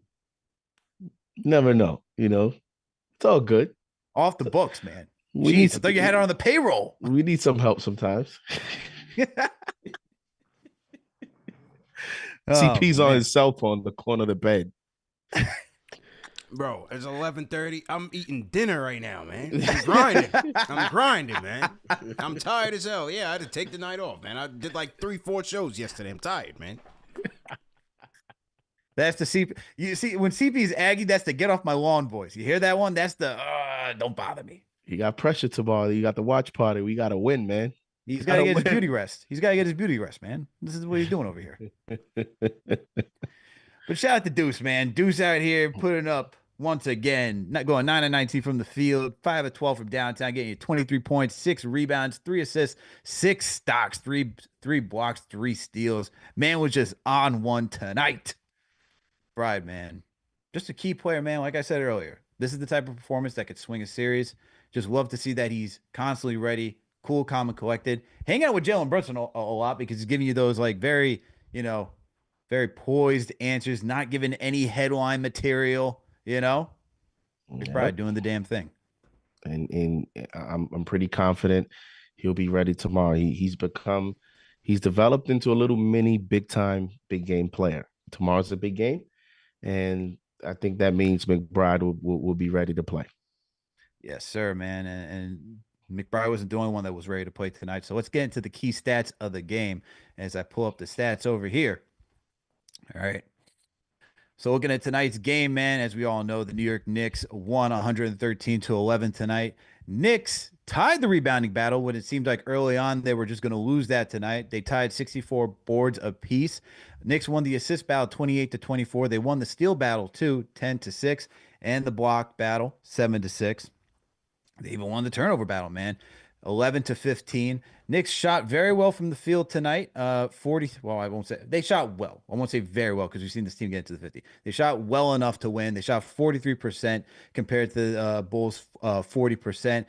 Never know, It's all good. Off the books, man. I thought you had it on the payroll. We need some help sometimes. CP's on his cell phone in the corner of the bed. Bro, it's 11:30. I'm eating dinner right now, man. I'm grinding, man. I'm tired as hell. Yeah, I had to take the night off, man. I did like 3-4 shows yesterday. I'm tired, man. That's the CP. You see, when CP's aggy, that's the get off my lawn voice. You hear that one? That's the don't bother me. You got pressure tomorrow. You got the watch party. We got to win, man. He's got to get his beauty rest. He's got to get his beauty rest, man. This is what he's doing over here. But shout out to Deuce, man. Deuce out here putting up once again, not going 9 of 19 from the field, 5 of 12 from downtown, getting you 23 points, 6 rebounds, 3 assists, 6 stocks, 3 blocks, 3 steals. Man was just on one tonight. Bride, man. Just a key player, man. Like I said earlier, this is the type of performance that could swing a series. Just love to see that he's constantly ready, cool, calm, and collected. Hang out with Jalen Brunson a lot because he's giving you those like very, very poised answers, not giving any headline material, Bride doing the damn thing. And I'm pretty confident he'll be ready tomorrow. He's developed into a little mini big game player. Tomorrow's a big game. And I think that means McBride will be ready to play. Yes, sir, man. And McBride wasn't the only one that was ready to play tonight. So let's get into the key stats of the game as I pull up the stats over here. All right. So looking at tonight's game, man, as we all know, the New York Knicks won 113-11 tonight. Knicks tied the rebounding battle when it seemed like early on they were just going to lose that tonight. They tied 64 boards apiece. Knicks won the assist battle 28-24. They won the steal battle too, 10-6, and the block battle 7-6. They even won the turnover battle, man. 11-15. Knicks shot very well from the field tonight. 40. Well, I won't say they shot well. I won't say very well because we've seen this team get into the 50. They shot well enough to win. They shot 43% compared to the Bulls 40%.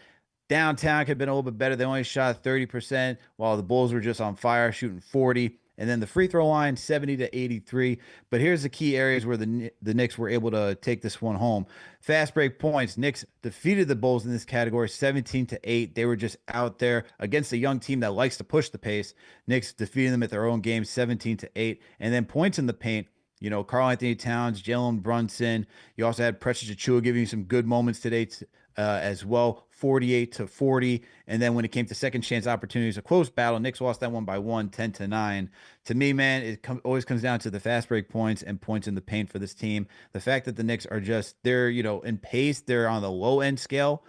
Downtown could have been a little bit better. They only shot 30%, while the Bulls were just on fire, shooting 40. And then the free throw line, 70-83. But here's the key areas where the Knicks were able to take this one home. Fast break points. Knicks defeated the Bulls in this category 17-8. They were just out there against a young team that likes to push the pace. Knicks defeating them at their own game 17-8. And then points in the paint. You know, Karl Anthony Towns, Jalen Brunson. You also had Precious Achiuwa giving you some good moments today as well, 48-40. And then when it came to second chance opportunities, a close battle, Knicks lost that one by 10-9. To me, man, it always comes down to the fast break points and points in the paint for this team. The fact that the Knicks are they're, in pace, they're on the low end scale,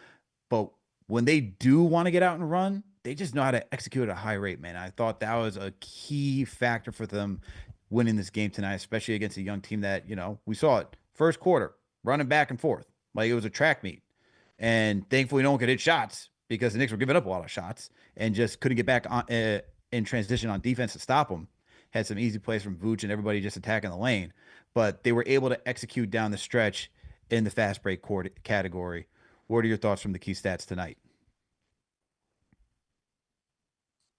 but when they do want to get out and run, they just know how to execute at a high rate, man. I thought that was a key factor for them winning this game tonight, especially against a young team that, we saw it first quarter running back and forth like it was a track meet. And thankfully, no one could hit shots because the Knicks were giving up a lot of shots and just couldn't get back on in transition on defense to stop them. Had some easy plays from Vooch and everybody just attacking the lane, but they were able to execute down the stretch in the fast break court category. What are your thoughts from the key stats tonight?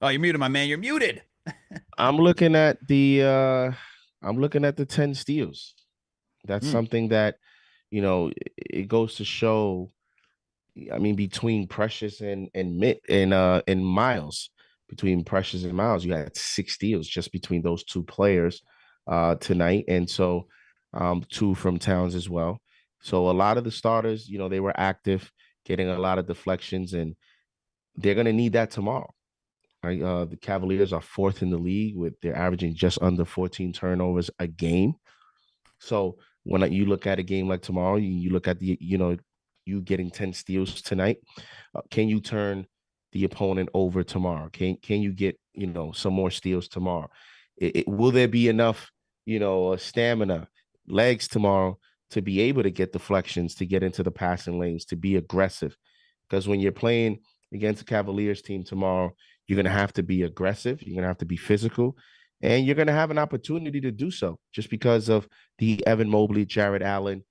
Oh, you're muted, my man. You're muted. I'm looking at the 10 steals. That's something that, it goes to show. I mean, between Precious and Miles, between Precious and Miles, you had 6 steals just between those two players tonight, and so 2 from Towns as well. So a lot of the starters, they were active, getting a lot of deflections, and they're going to need that tomorrow. Right? The Cavaliers are 4th in the league with they're averaging just under 14 turnovers a game. So when you look at a game like tomorrow, you look at you getting 10 steals tonight. Can you turn the opponent over tomorrow? Can you get, some more steals tomorrow? Will there be enough, stamina, legs tomorrow to be able to get deflections, to get into the passing lanes, to be aggressive? Because when you're playing against a Cavaliers team tomorrow, you're going to have to be aggressive. You're going to have to be physical. And you're going to have an opportunity to do so just because of the Evan Mobley, Jared Allen,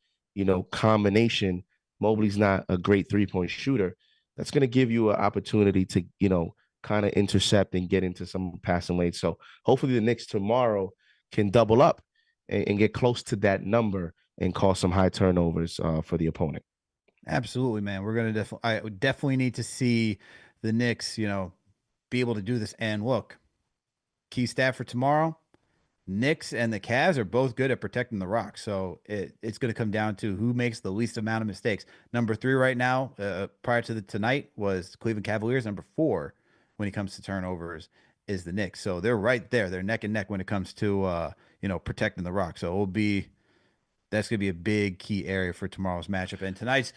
combination. Mobley's not a great 3-point shooter. That's going to give you an opportunity to, kind of intercept and get into some passing lanes. So hopefully the Knicks tomorrow can double up and get close to that number and cause some high turnovers for the opponent. Absolutely, man. We're going to I definitely need to see the Knicks, be able to do this. And look, key stat for tomorrow, Knicks and the Cavs are both good at protecting the rock. So it's going to come down to who makes the least amount of mistakes. Number 3 right now, prior to tonight, was Cleveland Cavaliers. Number 4, when it comes to turnovers, is the Knicks. So they're right there. They're neck and neck when it comes to, protecting the rock. So that's going to be a big key area for tomorrow's matchup. And tonight's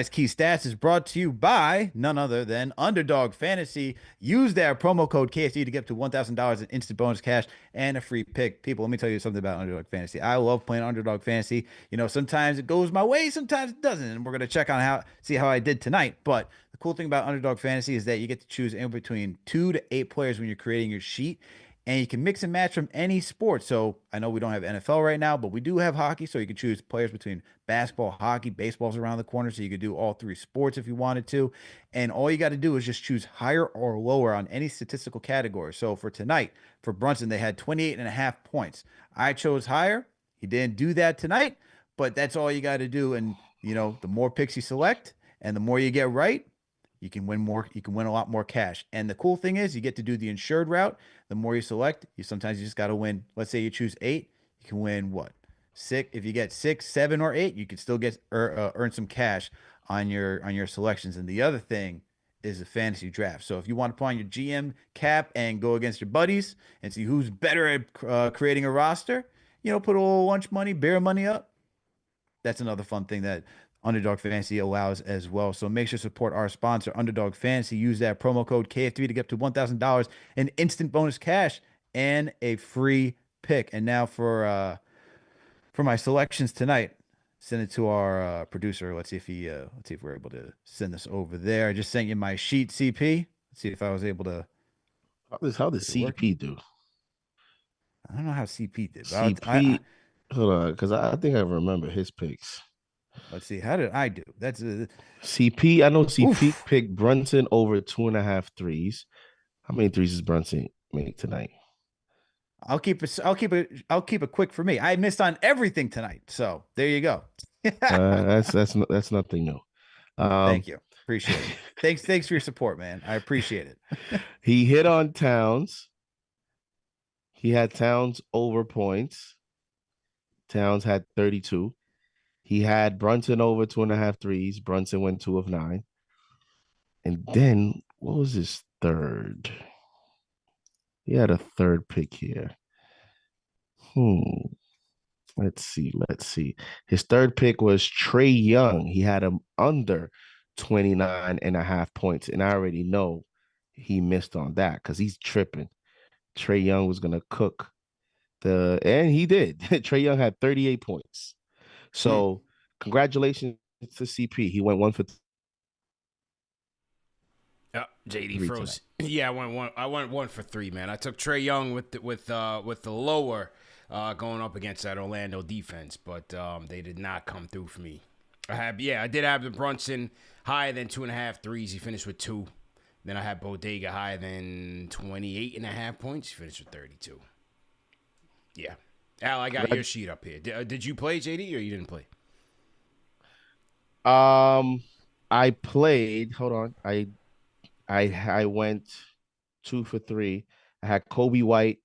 key stats is brought to you by none other than Underdog Fantasy. Use their promo code KFTV to get up to $1,000 in instant bonus cash and a free pick. People, let me tell you something about Underdog Fantasy. I love playing Underdog Fantasy. Sometimes it goes my way, sometimes it doesn't. And we're going to check on see how I did tonight. But the cool thing about Underdog Fantasy is that you get to choose in between 2 to 8 players when you're creating your sheet. And you can mix and match from any sport. So I know we don't have NFL right now, but we do have hockey. So you can choose players between basketball, hockey, baseball's around the corner. So you could do all 3 sports if you wanted to. And all you got to do is just choose higher or lower on any statistical category. So for tonight, for Brunson, they had 28.5 points. I chose higher. He didn't do that tonight, but that's all you got to do. And, the more picks you select and the more you get right, you can win more. You can win a lot more cash. And the cool thing is you get to do the insured route. The more you select, sometimes you just got to win. Let's say you choose 8, you can win what? 6. If you get 6, 7, or 8, you can still get earn some cash on your selections. And the other thing is a fantasy draft. So if you want to put on your GM cap and go against your buddies and see who's better at creating a roster, put a little lunch money, bear money up. That's another fun thing that Underdog Fantasy allows as well. So make sure to support our sponsor, Underdog Fantasy. Use that promo code KFTV to get up to $1,000 in instant bonus cash and a free pick. And now for my selections tonight, send it to our producer. Let's see if we're able to send this over there. I just sent you my sheet, CP. Let's see if I was able to. How does CP do? I don't know how CP did. CP, hold on, because I think I remember his picks. Let's see. How did I do? That's CP. I know CP picked Brunson over 2.5 threes. How many threes does Brunson make tonight? I'll keep it quick for me. I missed on everything tonight, so there you go. That's nothing new. Thank you, appreciate it. Thanks for your support, man. I appreciate it. He hit on Towns. He had Towns over points. Towns had 32. He had Brunson over 2.5 threes. Brunson went 2 of 9. And then what was his third? He had a third pick here. Let's see. His third pick was Trae Young. He had him under 29.5 points. And I already know he missed on that because he's tripping. Trae Young was going to cook and he did. Trae Young had 38 points. So congratulations to CP. He went 1 for 3. JD froze. Yeah, I went 1 for 3, man. I took Trae Young with the lower going up against that Orlando defense, but they did not come through for me. I did have the Brunson higher than 2.5 threes. He finished with 2. Then I had Bodega higher than 28.5 points. He finished with 32. Yeah. Al, I got your sheet up here. Did you play, JD, or you didn't play? I played. Hold on. I went 2 for 3. I had Kobe White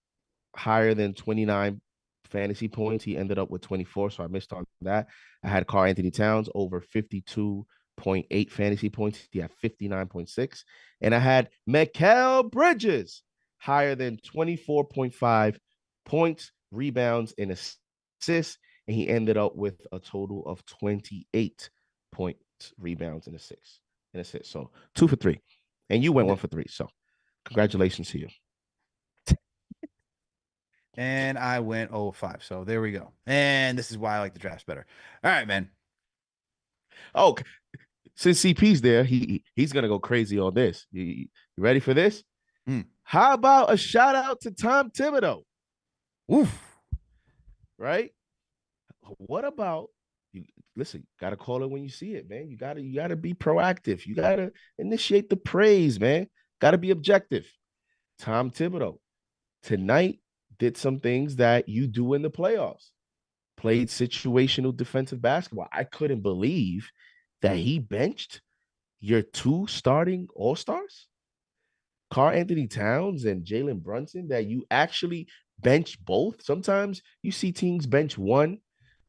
higher than 29 fantasy points. He ended up with 24, so I missed on that. I had Karl Anthony Towns over 52.8 fantasy points. He had 59.6. And I had Mikal Bridges higher than 24.5 points, rebounds, and assists. And he ended up with a total of 28 points, rebounds, and assists. So 2 for 3. And you went 1 for 3. So congratulations to you. And I went 0-5. So there we go. And this is why I like the drafts better. All right, man. Oh, since CP's there, he's gonna go crazy on this. You ready for this? How about a shout out to Tom Thibodeau? Oof. Right? What about listen, gotta call it when you see it, man. You gotta be proactive. You gotta initiate the praise, man. Gotta be objective. Tom Thibodeau tonight did some things that you do in the playoffs. Played situational defensive basketball. I couldn't believe that he benched your 2 starting all-stars, Karl Anthony Towns and Jalen Brunson, that you actually bench both. Sometimes you see teams bench one,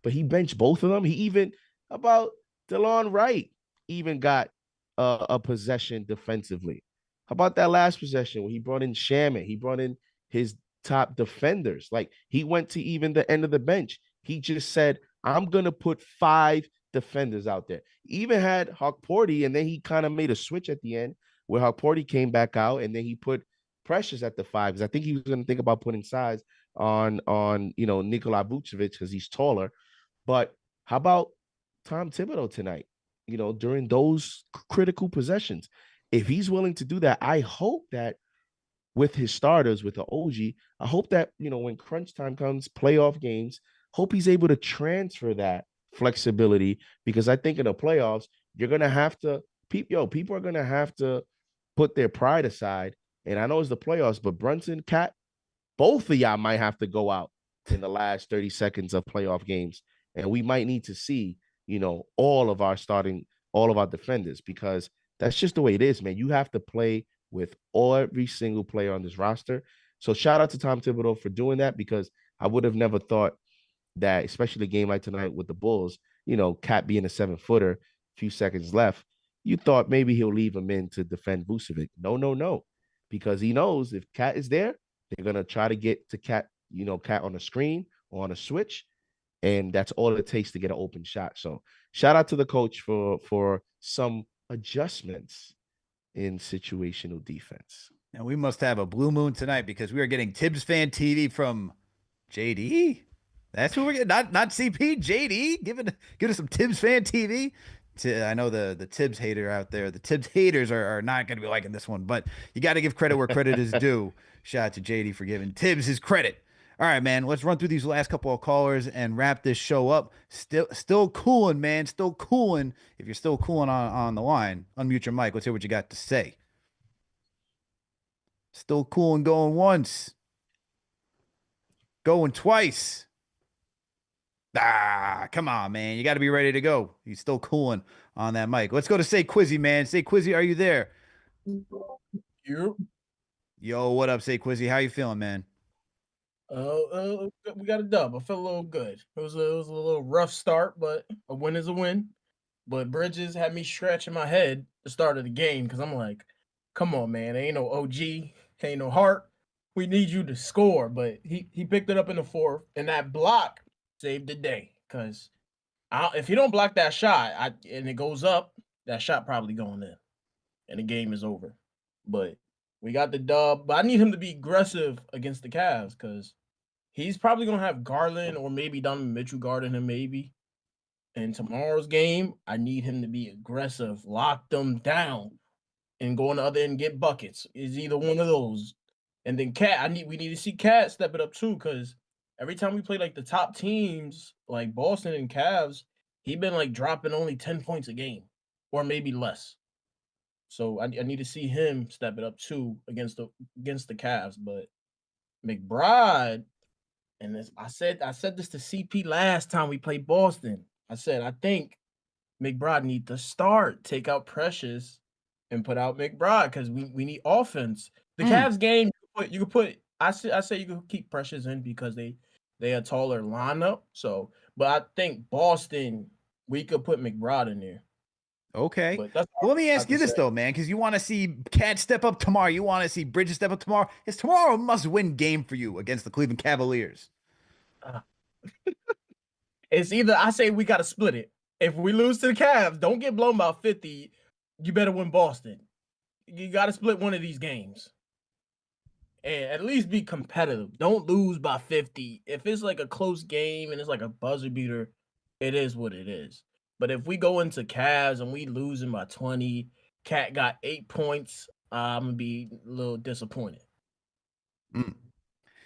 but he benched both of them. He even, about DeLon Wright, even got a possession defensively. How about that last possession when he brought in Shaman? He brought in his top defenders. Like, he went to even the end of the bench. He just said, I'm going to put 5 defenders out there. He even had Hawkporty, and then he kind of made a switch at the end where Hawkporty came back out, and then he put Precious at the 5 because I think he was going to think about putting size on Nikola Vucevic because he's taller. But how about Tom Thibodeau tonight? During those critical possessions, if he's willing to do that, I hope that with his starters, with the OG, I hope that when crunch time comes, playoff games, hope he's able to transfer that flexibility, because I think in the playoffs, you're gonna have to people are gonna have to put their pride aside. And I know it's the playoffs, but Brunson, Cat, both of y'all might have to go out in the last 30 seconds of playoff games. And we might need to see, all of our defenders, because that's just the way it is, man. You have to play with every single player on this roster. So shout out to Tom Thibodeau for doing that, because I would have never thought that, especially a game like tonight with the Bulls, Cat being a 7-footer, few seconds left, You thought maybe he'll leave him in to defend Vucevic. No. Because he knows if Cat is there, they're gonna try to get to Cat, Cat on a screen or on a switch. And that's all it takes to get an open shot. So shout out to the coach for some adjustments in situational defense. And we must have a blue moon tonight because we are getting Tibbs Fan TV from JD. That's who we're getting. Not CP. JD giving us some Tibbs Fan TV. I know the Tibbs hater out there. The Tibbs haters are not going to be liking this one, but you got to give credit where credit is due. Shout out to JD for giving Tibbs his credit. All right, man. Let's run through these last couple of callers and wrap this show up. Still cooling, man. Still cooling. If you're still cooling on the line, unmute your mic. Let's hear what you got to say. Still cooling, going once. Going twice. Come on, man. You got to be ready to go. He's still cooling on that mic. Let's go to Say Quizzy, man. Say Quizzy, are you there? Yo, what up, Say Quizzy? How you feeling, man? We got a dub. I feel a little good. It was a little rough start, but a win is a win. But Bridges had me scratching my head the start of the game because I'm like, come on, man. Ain't no OG, ain't no heart. We need you to score. But he picked it up in the fourth, and that block saved the day. Because if you don't block that shot and it goes up, that shot probably going in, and the game is over. But we got the dub. But I need him to be aggressive against the Cavs because he's probably going to have Garland or maybe Donovan Mitchell guarding him maybe. In tomorrow's game, I need him to be aggressive, lock them down, and go on the other end and get buckets. Is either one of those. And then we need to see Cat step it up too, because every time we play like the top teams, like Boston and Cavs, he been like dropping only 10 points a game, or maybe less. So I need to see him step it up too against the Cavs. But McBride, and I said this to CP last time we played Boston. I said I think McBride need to start, take out Precious, and put out McBride because we need offense. The Cavs game, you could put. I say you could keep Precious in because they a taller lineup. So, but I think Boston, we could put McBride in there. Okay. Well, let me ask you this though, man, because you want to see Cat step up tomorrow. You want to see Bridges step up tomorrow. Is tomorrow a must-win game for you against the Cleveland Cavaliers? It's either I say we got to split it. If we lose to the Cavs, don't get blown by 50. You better win Boston. You got to split one of these games. And at least be competitive. Don't lose by 50. If it's like a close game and it's like a buzzer beater, it is what it is. But if we go into Cavs and we losing by 20, Cat got 8 points, I'm going to be a little disappointed.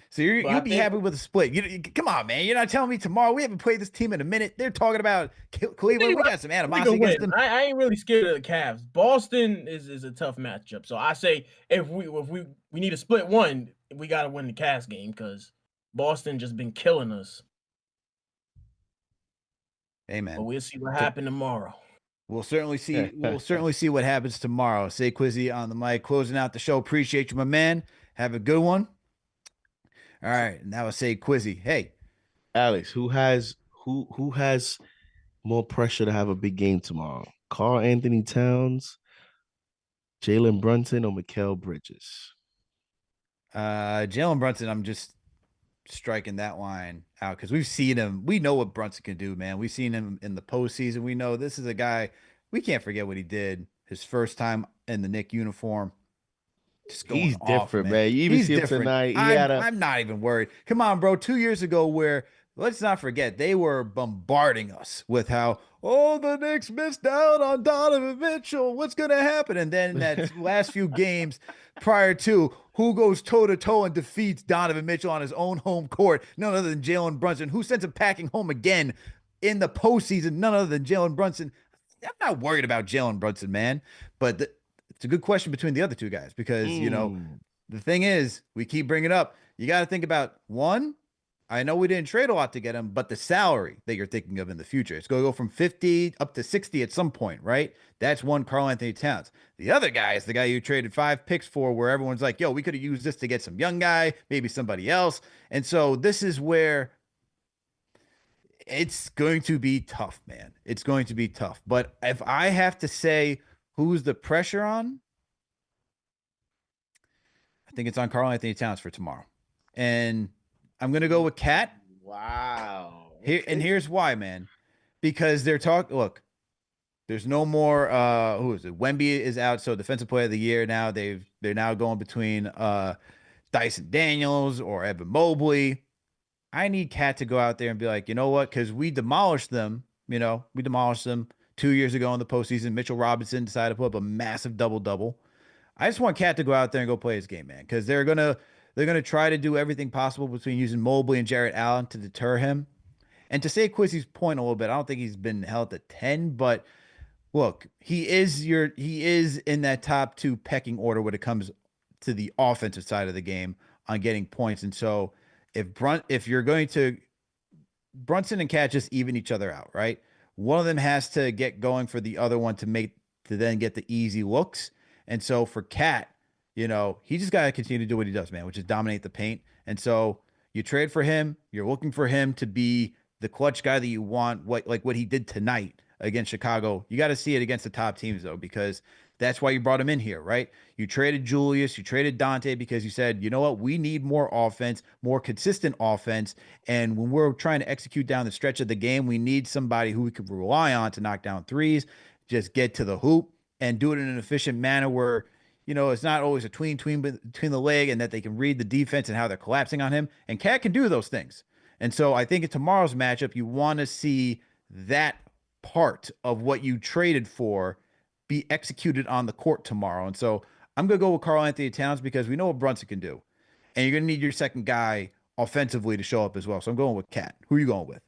So you'll be happy with a split. Come on, man. You're not telling me tomorrow. We haven't played this team in a minute. They're talking about Cleveland. We got some animosity against them. I ain't really scared of the Cavs. Boston is a tough matchup. So I say if we need to split one, we got to win the Cavs game because Boston just been killing us. Amen. But we'll see what happens tomorrow. We'll certainly see. We'll certainly see what happens tomorrow. Say Quizzy on the mic, closing out the show. Appreciate you, my man. Have a good one. All right, now I say Quizzy. Hey, Alex, who has more pressure to have a big game tomorrow? Karl Anthony Towns, Jalen Brunson, or Mikal Bridges? Jalen Brunson, I'm just striking that line out because we've seen him. We know what Brunson can do, man. We've seen him in the postseason. We know this is a guy. We can't forget what he did his first time in the Knicks uniform. He's different, man. You even see him tonight. I'm not even worried. Come on, bro. 2 years ago, where let's not forget they were bombarding us with how the Knicks missed out on Donovan Mitchell. What's gonna happen? And then that last few games prior to, who goes toe to toe and defeats Donovan Mitchell on his own home court? None other than Jalen Brunson, who sends him packing home again in the postseason. None other than Jalen Brunson. I'm not worried about Jalen Brunson, man. But it's a good question between the other two guys because, the thing is, we keep bringing it up. You got to think about, one, I know we didn't trade a lot to get him, but the salary that you're thinking of in the future, it's going to go from 50 up to 60 at some point, right? That's one, Karl Anthony Towns. The other guy is the guy you traded 5 picks for, where everyone's like, yo, we could have used this to get some young guy, maybe somebody else. And so this is where it's going to be tough, man. It's going to be tough. But if I have to say Who's the pressure on? I think it's on Karl Anthony Towns for tomorrow. And I'm going to go with Cat. Wow. Here and here's why, man. Because they're talking, look, there's no more who is it? Wemby is out, so defensive player of the year now. They're now going between Dyson Daniels or Evan Mobley. I need Cat to go out there and be like, you know what? Because we demolished them. We demolished them 2 years ago in the postseason. Mitchell Robinson decided to put up a massive double-double. I just want Cat to go out there and go play his game, man, because they're gonna try to do everything possible between using Mobley and Jarrett Allen to deter him. And to say Quizzy's point a little bit, I don't think he's been held to 10, but look, he is in that top 2 pecking order when it comes to the offensive side of the game on getting points. And so if you're going to Brunson and Cat just even each other out, right? One of them has to get going for the other one to then get the easy looks. And so for Cat, he just got to continue to do what he does, man, which is dominate the paint. And so you trade for him. You're looking for him to be the clutch guy that you want, what he did tonight against Chicago. You got to see it against the top teams, though, because that's why you brought him in here, right? You traded Julius, you traded Dante because you said, you know what, we need more offense, more consistent offense. And when we're trying to execute down the stretch of the game, we need somebody who we can rely on to knock down threes, just get to the hoop and do it in an efficient manner where, it's not always a between the leg and that they can read the defense and how they're collapsing on him. And Cat can do those things. And so I think in tomorrow's matchup, you want to see that part of what you traded for be executed on the court tomorrow. And so I'm going to go with Karl Anthony Towns because we know what Brunson can do. And you're going to need your second guy offensively to show up as well. So I'm going with Cat. Who are you going with?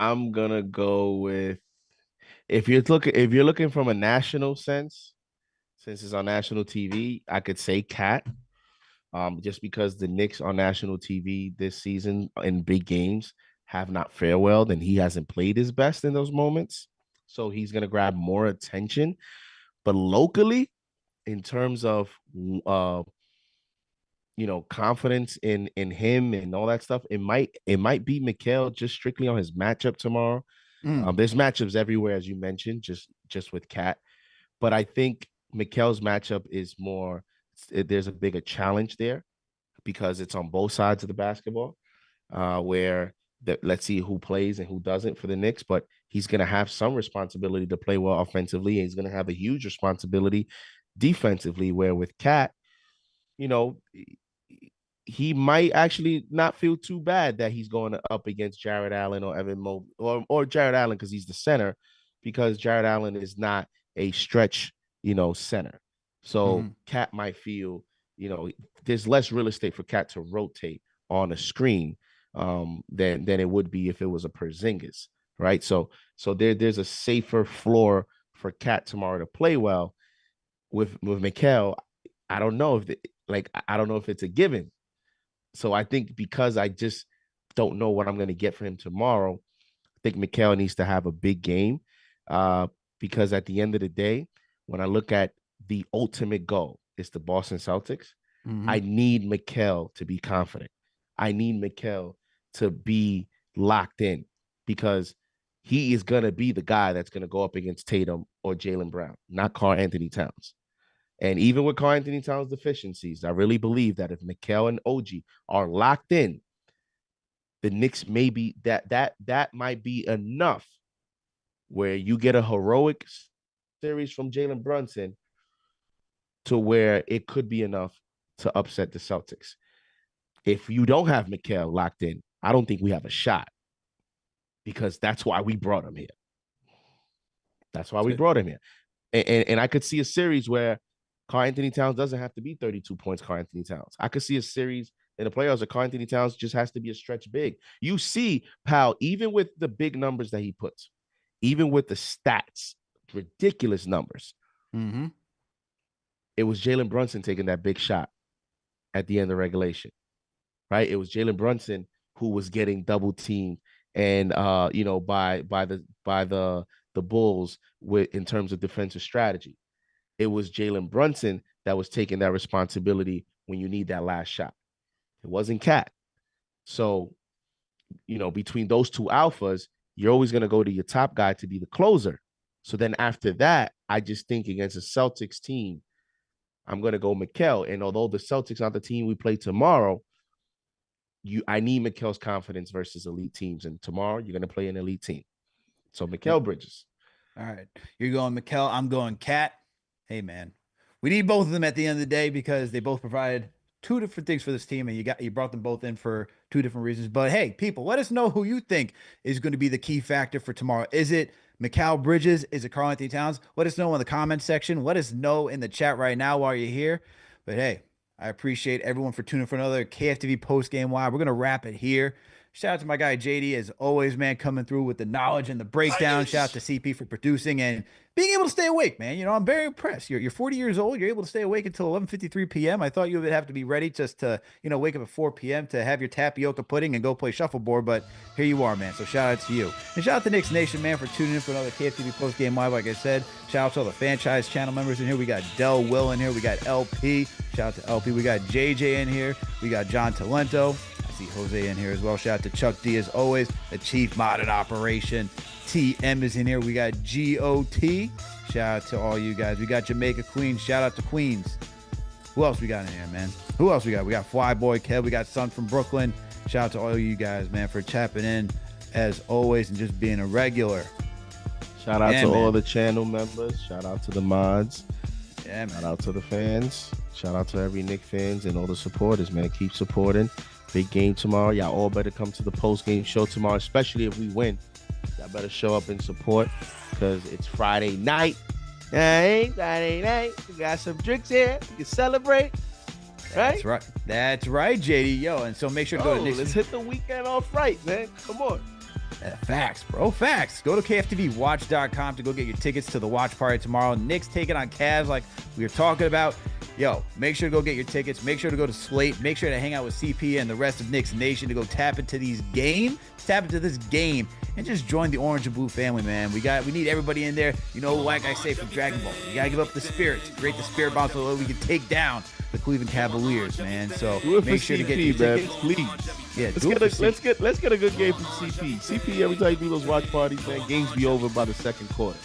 I'm gonna go with if you're looking from a national sense, since it's on national TV, I could say Cat. Just because the Knicks on national TV this season in big games have not fared well, then he hasn't played his best in those moments. So he's gonna grab more attention. But locally, in terms of confidence in him and all that stuff, it might be Mikal just strictly on his matchup tomorrow. There's matchups everywhere, as you mentioned, just with Cat. But I think Mikal's matchup is more, there's a bigger challenge there because it's on both sides of the basketball, where let's see who plays and who doesn't for the Knicks. But he's going to have some responsibility to play well offensively. And he's going to have a huge responsibility defensively, where with Cat, you know, he might actually not feel too bad that he's going up against Jarrett Allen or Evan Mobley or Jarrett Allen because he's the center, because Jarrett Allen is not a stretch, center. So Cat might feel, there's less real estate for Cat to rotate on a screen than it would be if it was a Porzingis, right? So there's a safer floor for Cat tomorrow to play well. With Mikal, I don't know if it's a given. So I think because I just don't know what I'm going to get for him tomorrow, I think Mikal needs to have a big game, because at the end of the day, when I look at the ultimate goal, it's the Boston Celtics. I need Mikal to be confident. I need Mikal to be locked in, because he is going to be the guy that's going to go up against Tatum or Jaylen Brown, not Karl Anthony Towns. And even with Karl Anthony Towns' deficiencies, I really believe that if Mikal and OG are locked in, the Knicks maybe that might be enough where you get a heroic series from Jalen Brunson to where it could be enough to upset the Celtics. If you don't have Mikal locked in, I don't think we have a shot, because that's why we brought him here. That's why we brought him here. And I could see a series where Karl Anthony Towns doesn't have to be 32 points, Karl Anthony Towns. I could see a series in the playoffs where Karl Anthony Towns just has to be a stretch big. You see how even with the big numbers that he puts, even with the stats, ridiculous numbers, it was Jalen Brunson taking that big shot at the end of regulation, right? It was Jalen Brunson who was getting double teamed and by the Bulls in terms of defensive strategy. It was Jalen Brunson that was taking that responsibility when you need that last shot. It wasn't Cat. So, between those two alphas, you're always going to go to your top guy to be the closer. So then after that, I just think against a Celtics team, I'm going to go Mikal. And although the Celtics aren't the team we play tomorrow, I need Mikal's confidence versus elite teams. And tomorrow, you're going to play an elite team. So Mikal Bridges. All right. You're going Mikal. I'm going Cat. Hey, man. We need both of them at the end of the day because they both provide two different things for this team, and you brought them both in for two different reasons. But hey, people, let us know who you think is going to be the key factor for tomorrow. Is it Mikal Bridges? Is it Karl-Anthony Towns? Let us know in the comment section. Let us know in the chat right now while you're here. But hey, I appreciate everyone for tuning for another KFTV post-game live. We're going to wrap it here. Shout out to my guy JD, as always, man, coming through with the knowledge and the breakdown. Shout out to CP for producing and being able to stay awake, man. I'm very impressed. You're 40 years old. You're able to stay awake until 11:53 p.m. I thought you would have to be ready just to, wake up at 4 p.m. to have your tapioca pudding and go play shuffleboard, but here you are, man. So shout out to you. And shout out to Knicks Nation, man, for tuning in for another KFTV post-game live. Like I said, shout out to all the franchise channel members in here. We got Del Will in here. We got LP. Shout out to LP. We got JJ in here. We got John Talento. See Jose in here as well. Shout out to Chuck D as always, the chief modded operation. TM is in here. We got GOT. Shout out to all you guys. We got Jamaica Queens. Shout out to Queens. Who else we got in here, man? Who else we got? We got Flyboy Kev. We got Son from Brooklyn. Shout out to all you guys, man, for tapping in as always and just being a regular. Shout out to all the channel members. Shout out to the mods. Yeah, man. Shout out to the fans. Shout out to every Knicks fans and all the supporters, man. Keep supporting. Big game tomorrow. Y'all all better come to the post-game show tomorrow, especially if we win. Y'all better show up and support because it's Friday night. Hey, Friday night. We got some drinks here. We can celebrate. Right? That's right. That's right, JD. Yo, and so make sure to go to Knicks. Let's hit the weekend off right, man. Come on. Facts, bro. Facts. Go to KFTVWatch.com to go get your tickets to the watch party tomorrow. Knicks taking on Cavs like we were talking about. Yo, make sure to go get your tickets. Make sure to go to Slate. Make sure to hang out with CP and the rest of Knicks Nation to go tap into this game, and just join the orange and blue family, man. We need everybody in there. Like I say from Dragon Ball, you gotta give up the spirit to create the spirit bomb so that we can take down the Cleveland Cavaliers, man. So make sure to get your tickets, please. Yeah, let's get a good game from CP. CP, every time you do those watch parties, man, games be over by the second quarter.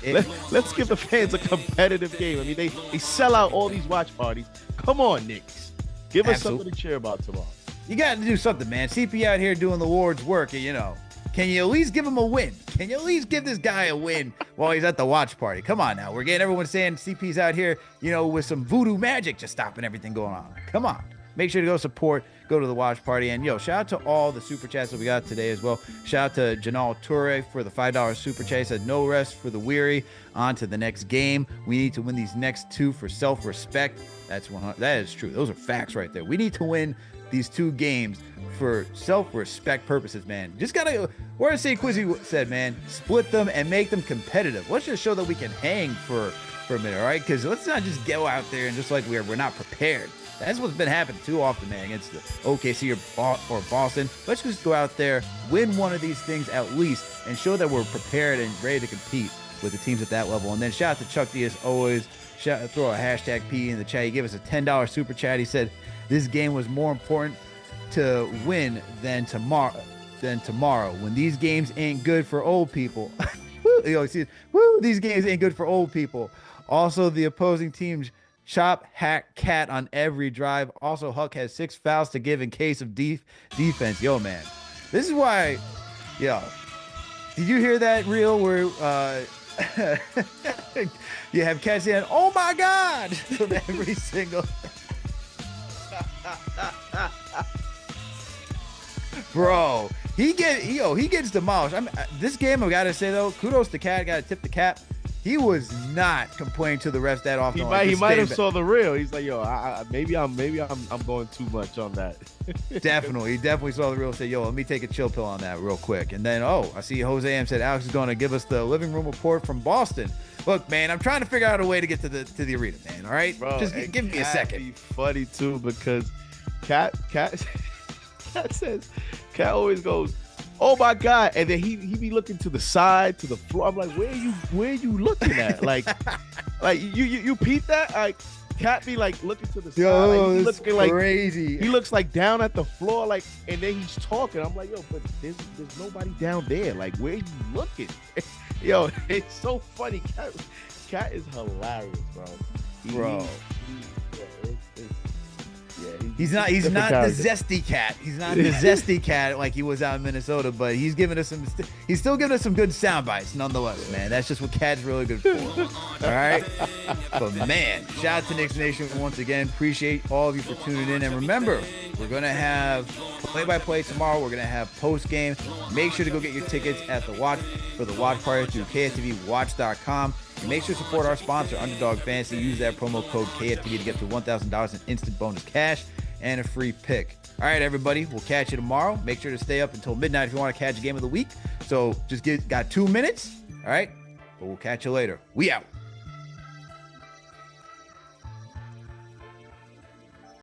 Let's give the fans a competitive game. I mean, they sell out all these watch parties. Come on, Knicks. Give us something to cheer about tomorrow. You got to do something, man. CP out here doing the Lord's work, and can you at least give him a win? Can you at least give this guy a win while he's at the watch party? Come on now. We're getting everyone saying CP's out here, with some voodoo magic just stopping everything going on. Come on. Make sure to go support, go to the watch party. And, shout out to all the super chats that we got today as well. Shout out to Janal Toure for the $5 super chat. He said, no rest for the weary. On to the next game. We need to win these next two for self-respect. That's 100. That is true. Those are facts right there. We need to win these two games for self-respect purposes, man. Just gotta, or as St. Quizzy said, man, split them and make them competitive. Let's just show that we can hang for a minute, all right? Because let's not just go out there and just like we're not prepared. That's what's been happening too often, man, against the OKC or Boston. Let's just go out there, win one of these things at least, and show that we're prepared and ready to compete with the teams at that level. And then shout out to Chuck D as always. Throw a hashtag P in the chat. He gave us a $10 super chat. He said this game was more important to win than tomorrow. When these games ain't good for old people. These games ain't good for old people. Also, the opposing teams chop, hack, cat on every drive. Also, Huck has 6 fouls to give in case of defense. Yo, man, this is why. Yo, did you hear that reel where you have cats saying, "Oh my God," from every single. Bro, he gets demolished. This game, I gotta say though, kudos to Cat. Gotta tip the cap. He was not complaining to the refs that often. He might have saw the reel. He's like, yo, maybe I'm going too much on that. Definitely, he definitely saw the reel. And said, yo, let me take a chill pill on that real quick. And then, I see Jose M said Alex is going to give us the living room report from Boston. Look, man, I'm trying to figure out a way to get to the arena, man. All right, bro, just give me a second. Be funny too because Cat always goes, "Oh my God!" And then he be looking to the side, to the floor. I'm like, where are you looking at? Like you peep that? Like Cat be like looking to the side. Yo, Like, he it's looking like crazy. he looks like down at the floor, like, and then he's talking. I'm like, yo, but there's nobody down there. Like, where you looking? Yo, it's so funny. Cat is hilarious, bro. Bro. He's He's not different the character. zesty cat. He's not the zesty cat like he was out in Minnesota, but he's giving us he's still giving us some good sound bites nonetheless, man. That's just what Cat's really good for. All right. But man, shout out to Knicks Nation once again. Appreciate all of you for tuning in. And remember, we're gonna have play-by-play tomorrow. We're gonna have post-game. Make sure to go get your tickets at the watch party through KFTVWatch.com. And make sure to support our sponsor, Underdog Fantasy. Use that promo code KFTV to get to $1,000 in instant bonus cash and a free pick. All right, everybody. We'll catch you tomorrow. Make sure to stay up until midnight if you want to catch a game of the week. So just got 2 minutes. All right. But we'll catch you later. We out.